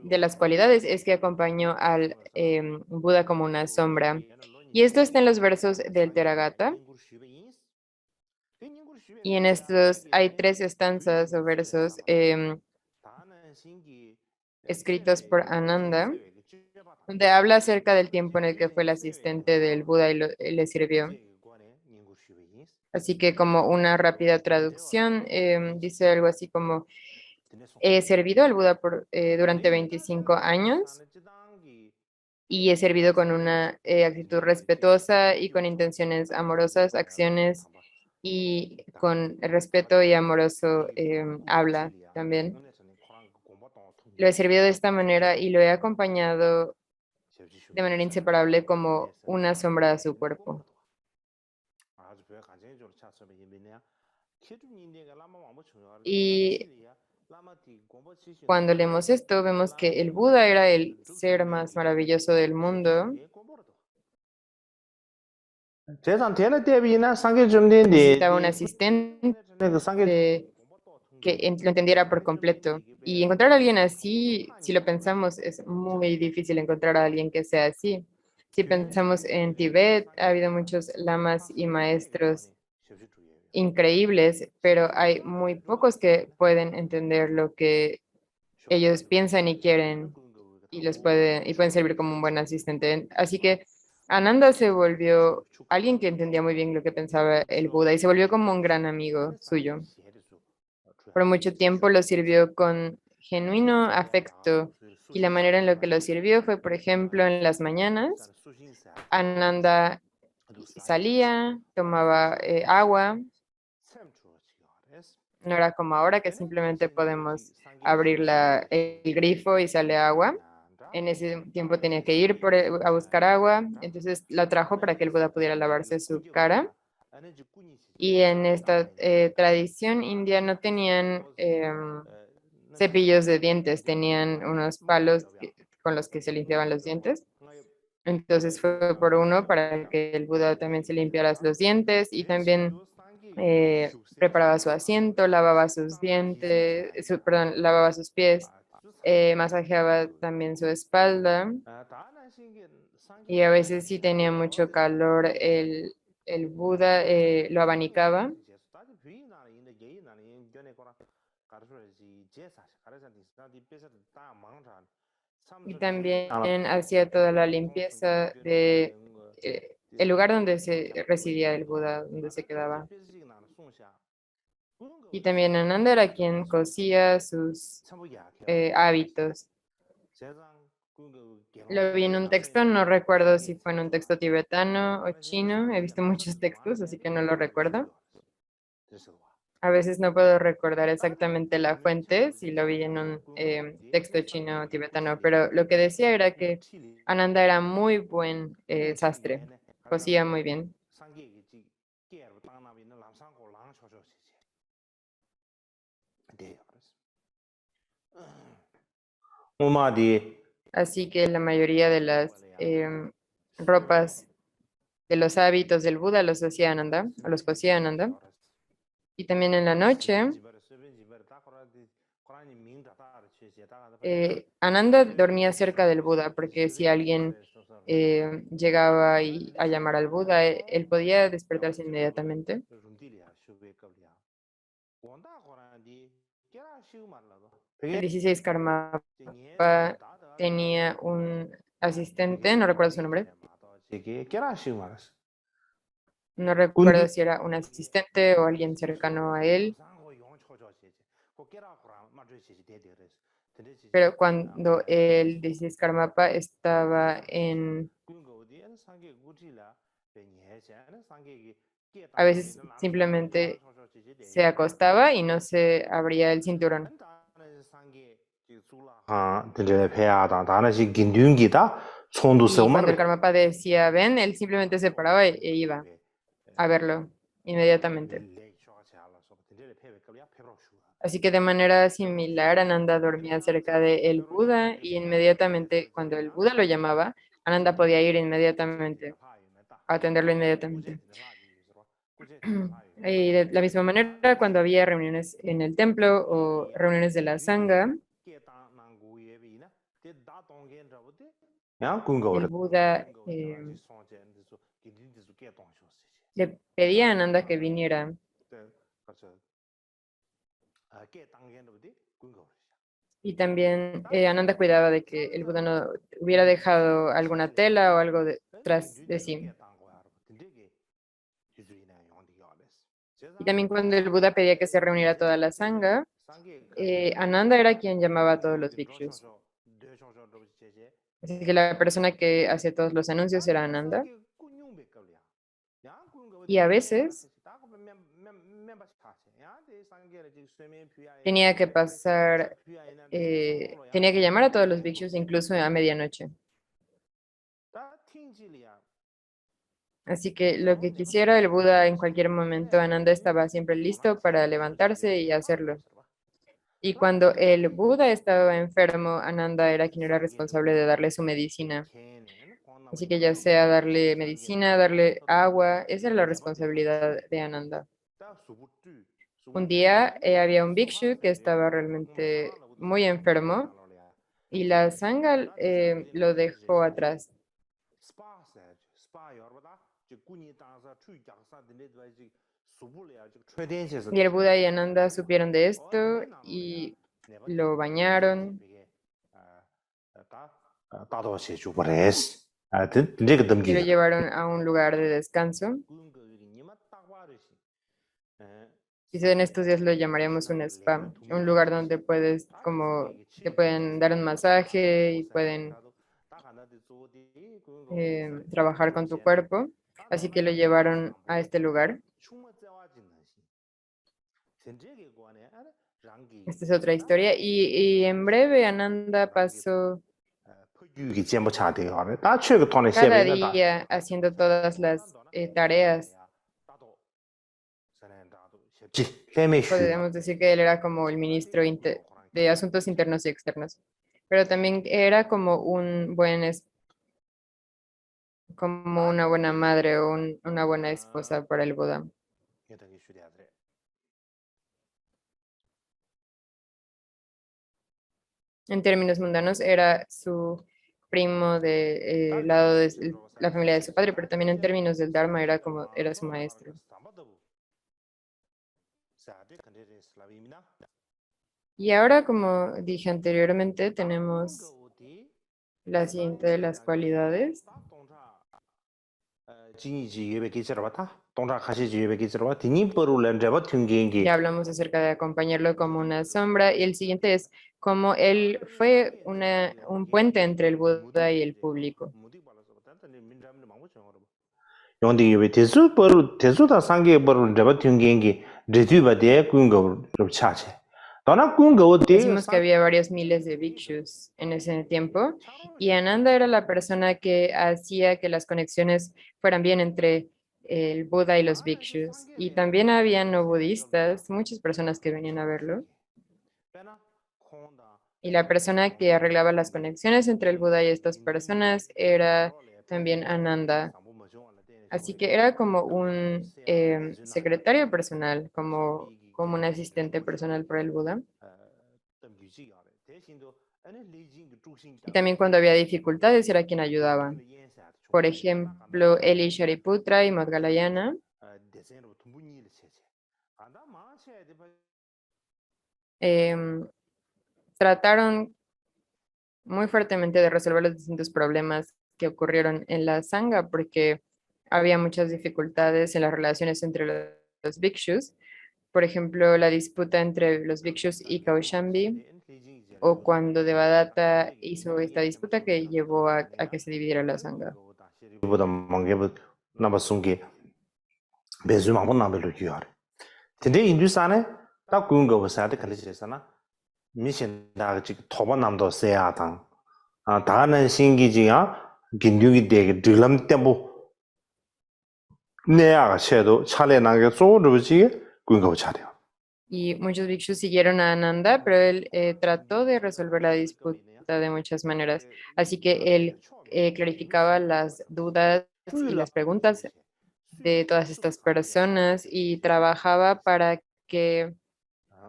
de las cualidades, es que acompañó al Buda como una sombra. Y esto está en los versos del Theragatha. Y en estos hay 3 estanzas o versos escritos por Ananda, donde habla acerca del tiempo en el que fue el asistente del Buda y le sirvió. Así que como una rápida traducción, dice algo así como, he servido al Buda durante 25 años y he servido con una actitud respetuosa y con intenciones amorosas, acciones y con respeto y amoroso habla también. Lo he servido de esta manera y lo he acompañado de manera inseparable como una sombra a su cuerpo. Y cuando leemos esto, vemos que el Buda era el ser más maravilloso del mundo. Necesitaba un asistente que lo entendiera por completo. Y encontrar a alguien así, si lo pensamos, es muy difícil encontrar a alguien que sea así. Si pensamos en Tibet, ha habido muchos lamas y maestros increíbles, pero hay muy pocos que pueden entender lo que ellos piensan y quieren. y pueden servir como un buen asistente. Así que Ananda se volvió alguien que entendía muy bien lo que pensaba el Buda y se volvió como un gran amigo suyo. Por mucho tiempo lo sirvió con genuino afecto y la manera en la que lo sirvió fue, por ejemplo, en las mañanas. Ananda salía, tomaba agua. No era como ahora que simplemente podemos abrir el grifo y sale agua. En ese tiempo tenía que ir a buscar agua, entonces la trajo para que el Buda pudiera lavarse su cara. Y en esta tradición india no tenían cepillos de dientes, tenían unos palos con los que se limpiaban los dientes. Entonces fue por uno para que el Buda también se limpiara los dientes y también preparaba su asiento, lavaba sus dientes, perdón, lavaba sus pies, masajeaba también su espalda y a veces si tenía mucho calor el Buda lo abanicaba y también hacía toda la limpieza de el lugar donde se residía el Buda, donde se quedaba. Y también Ananda era quien cosía sus hábitos. Lo vi en un texto, no recuerdo si fue en un texto tibetano o chino, he visto muchos textos, así que no lo recuerdo. A veces no puedo recordar exactamente la fuente, si lo vi en un texto chino o tibetano, pero lo que decía era que Ananda era muy buen sastre, cosía muy bien. Así que la mayoría de las ropas de los hábitos del Buda los hacía Ananda, o los cosía Ananda. Y también en la noche, Ananda dormía cerca del Buda, porque si alguien llegaba a llamar al Buda, él podía despertarse inmediatamente. El 16 Karmapa tenía un asistente, no recuerdo su nombre, no recuerdo si era un asistente o alguien cercano a él, pero cuando el 16 Karmapa estaba a veces simplemente se acostaba y no se abría el cinturón. Y cuando el Karmapa decía ven, él simplemente se paraba e iba a verlo inmediatamente. Así que de manera similar, Ananda dormía cerca de el Buda y inmediatamente cuando el Buda lo llamaba, Ananda podía ir inmediatamente, a atenderlo inmediatamente. Y de la misma manera, cuando había reuniones en el templo o reuniones de la Sangha, el Buda le pedía a Ananda que viniera. Y también Ananda cuidaba de que el Buda no hubiera dejado alguna tela o algo tras de sí. Y también cuando el Buda pedía que se reuniera toda la Sangha, Ananda era quien llamaba a todos los bhikshus. Así que la persona que hacía todos los anuncios era Ananda. Y a veces tenía que pasar, tenía que llamar a todos los bhikshus incluso a medianoche. Así que lo que quisiera el Buda en cualquier momento, Ananda estaba siempre listo para levantarse y hacerlo. Y cuando el Buda estaba enfermo, Ananda era quien era responsable de darle su medicina. Así que ya sea darle medicina, darle agua, esa era la responsabilidad de Ananda. Un día había un bhikshu que estaba realmente muy enfermo y la sangha lo dejó atrás. Y el Buda y Ananda supieron de esto y lo bañaron 다도 시주 버레스. 되게 y lo 덤기. llevaron a un lugar de descanso. Quizá en estos días lo llamaríamos un spa, un lugar donde puedes, como, te pueden dar un masaje y pueden trabajar con tu cuerpo. Así que lo llevaron a este lugar. Esta es otra historia. Y en breve Ananda pasó cada día haciendo todas las tareas. Podemos decir que él era como el ministro de Asuntos Internos y Externos, pero también era como un como una buena madre o una buena esposa para el Buda. En términos mundanos, era su primo de lado de la familia de su padre, pero también en términos del Dharma era su maestro. Y ahora, como dije anteriormente, tenemos la siguiente de las cualidades. Ya hablamos acerca de acompañarlo como una sombra y el siguiente es cómo él fue un puente entre el Buda y el público. Decimos que había varios miles de bhikshus en ese tiempo y Ananda era la persona que hacía que las conexiones fueran bien entre el Buda y los bhikshus. Y también había no budistas, muchas personas que venían a verlo. Y la persona que arreglaba las conexiones entre el Buda y estas personas era también Ananda. Así que era como un secretario personal, como un asistente personal para el Buda. Y también cuando había dificultades era quien ayudaba. Por ejemplo, Eli Shariputra y Madgalayana em, trataron muy fuertemente de resolver los distintos problemas que ocurrieron en la Sangha porque había muchas dificultades en las relaciones entre los bhikshus. Por ejemplo, la disputa entre los bhikshus y Kaushambi, o cuando Devadatta hizo esta disputa que llevó a que se dividiera la Sangha. 근데 인도산에 딱 그런 거 보세요. 칼리스잖아. 미신다 지금 토반남도 세야당. 다는 신기지야. 긴둥이 되게 들람 때고 내야가 셔도 차례 나게 쏘르지 그런 거 차려. Y muchos bhikshus siguieron a Ananda, pero él trató de resolver la disputa de muchas maneras. Así que él clarificaba las dudas y las preguntas de todas estas personas y trabajaba para que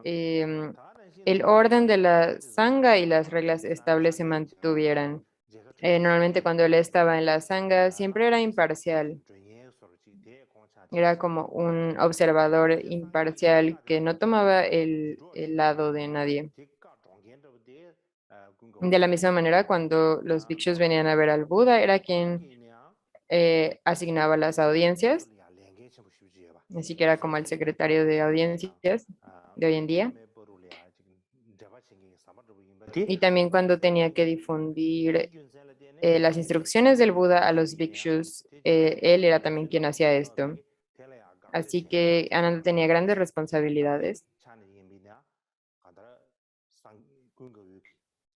el orden de la sangha y las reglas estables se mantuvieran. Normalmente cuando él estaba en la sangha siempre era imparcial. Era como un observador imparcial que no tomaba el lado de nadie. De la misma manera, cuando los bhikshus venían a ver al Buda, era quien asignaba las audiencias, así que era como el secretario de audiencias de hoy en día. Y también cuando tenía que difundir las instrucciones del Buda a los bhikshus, él era también quien hacía esto. Así que Ananda tenía grandes responsabilidades.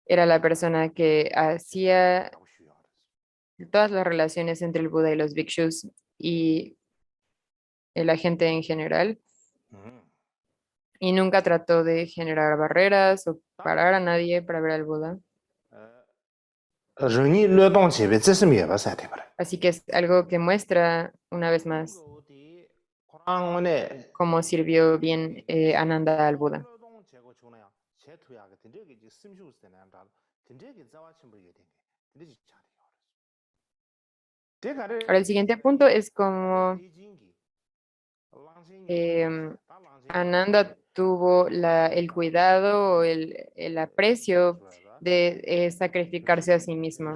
Era la persona que hacía todas las relaciones entre el Buda y los bhikshus y la gente en general. Y nunca trató de generar barreras o parar a nadie para ver al Buda. Así que es algo que muestra una vez más cómo sirvió bien Ananda al Buda. Ahora el siguiente punto es cómo Ananda tuvo el cuidado o el aprecio de sacrificarse a sí mismo.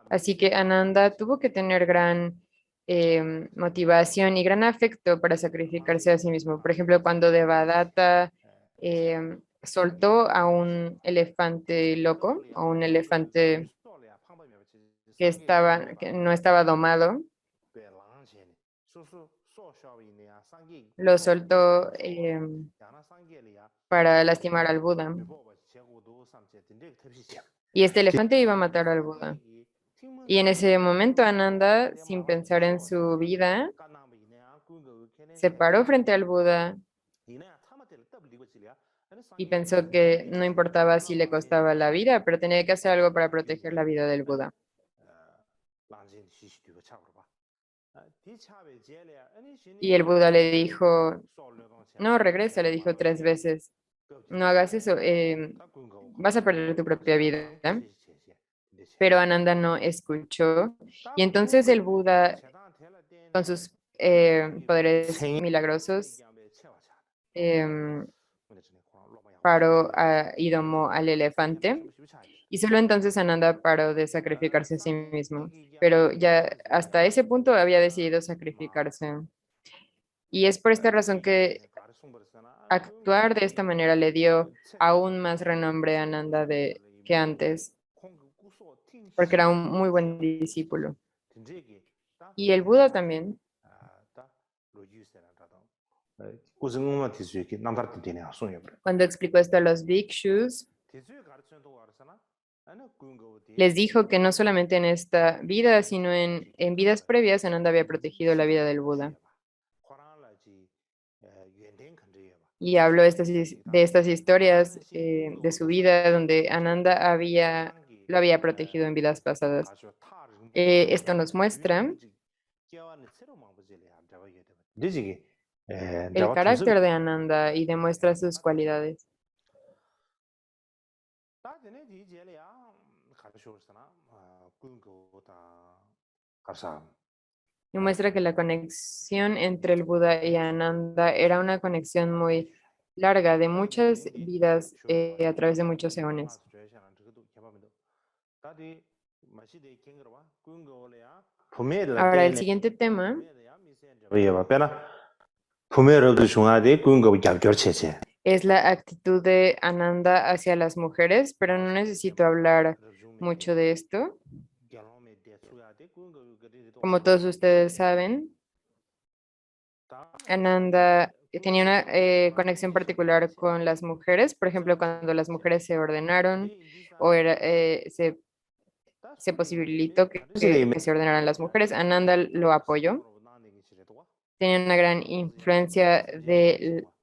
Así que Ananda tuvo que tener gran motivación y gran afecto para sacrificarse a sí mismo. Por ejemplo, cuando Devadatta soltó a un elefante loco, o un elefante que no estaba domado, lo soltó para lastimar al Buda. Y este elefante iba a matar al Buda. Y en ese momento Ananda, sin pensar en su vida, se paró frente al Buda y pensó que no importaba si le costaba la vida, pero tenía que hacer algo para proteger la vida del Buda. Y el Buda le dijo, no, regresa, le dijo 3 veces, no hagas eso, vas a perder tu propia vida. Pero Ananda no escuchó. Y entonces el Buda, con sus poderes milagrosos, em, paró y domó al elefante. Y solo entonces Ananda paró de sacrificarse a sí mismo. Pero ya hasta ese punto había decidido sacrificarse. Y es por esta razón que actuar de esta manera le dio aún más renombre a Ananda que antes, porque era un muy buen discípulo. Y el Buda también, cuando explicó esto a los bhikshus, les dijo que no solamente en esta vida, sino en vidas previas, Ananda había protegido la vida del Buda. Y habló de estas historias de su vida donde Ananda lo había protegido en vidas pasadas. Esto nos muestra el carácter de Ananda y demuestra sus cualidades. Y muestra que la conexión entre el Buda y Ananda era una conexión muy larga, de muchas vidas a través de muchos eones. Ahora, el siguiente tema es la actitud de Ananda hacia las mujeres, pero no necesito hablar mucho de esto. Como todos ustedes saben, Ananda tenía una conexión particular con las mujeres, por ejemplo, cuando las mujeres se ordenaron o se posibilitó que se ordenaran las mujeres, Ananda lo apoyó. Tenía una gran influencia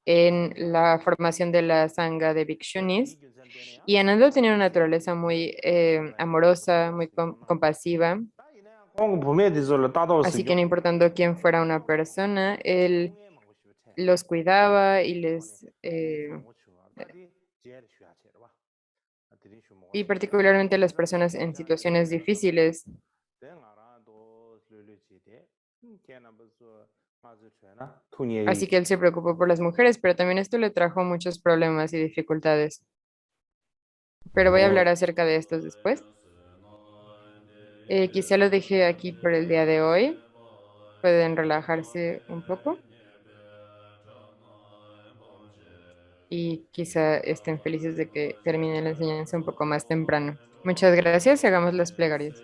en la formación de la Sangha de Bhikshunis. Y Ananda tenía una naturaleza muy amorosa, muy compasiva. Así que no importando quién fuera una persona, él los cuidaba y particularmente las personas en situaciones difíciles. Así que él se preocupó por las mujeres, pero también esto le trajo muchos problemas y dificultades. Pero voy a hablar acerca de estos después. Quizá lo dejé aquí por el día de hoy. Pueden relajarse un poco y quizá estén felices de que termine la enseñanza un poco más temprano. Muchas gracias y hagamos las plegarias.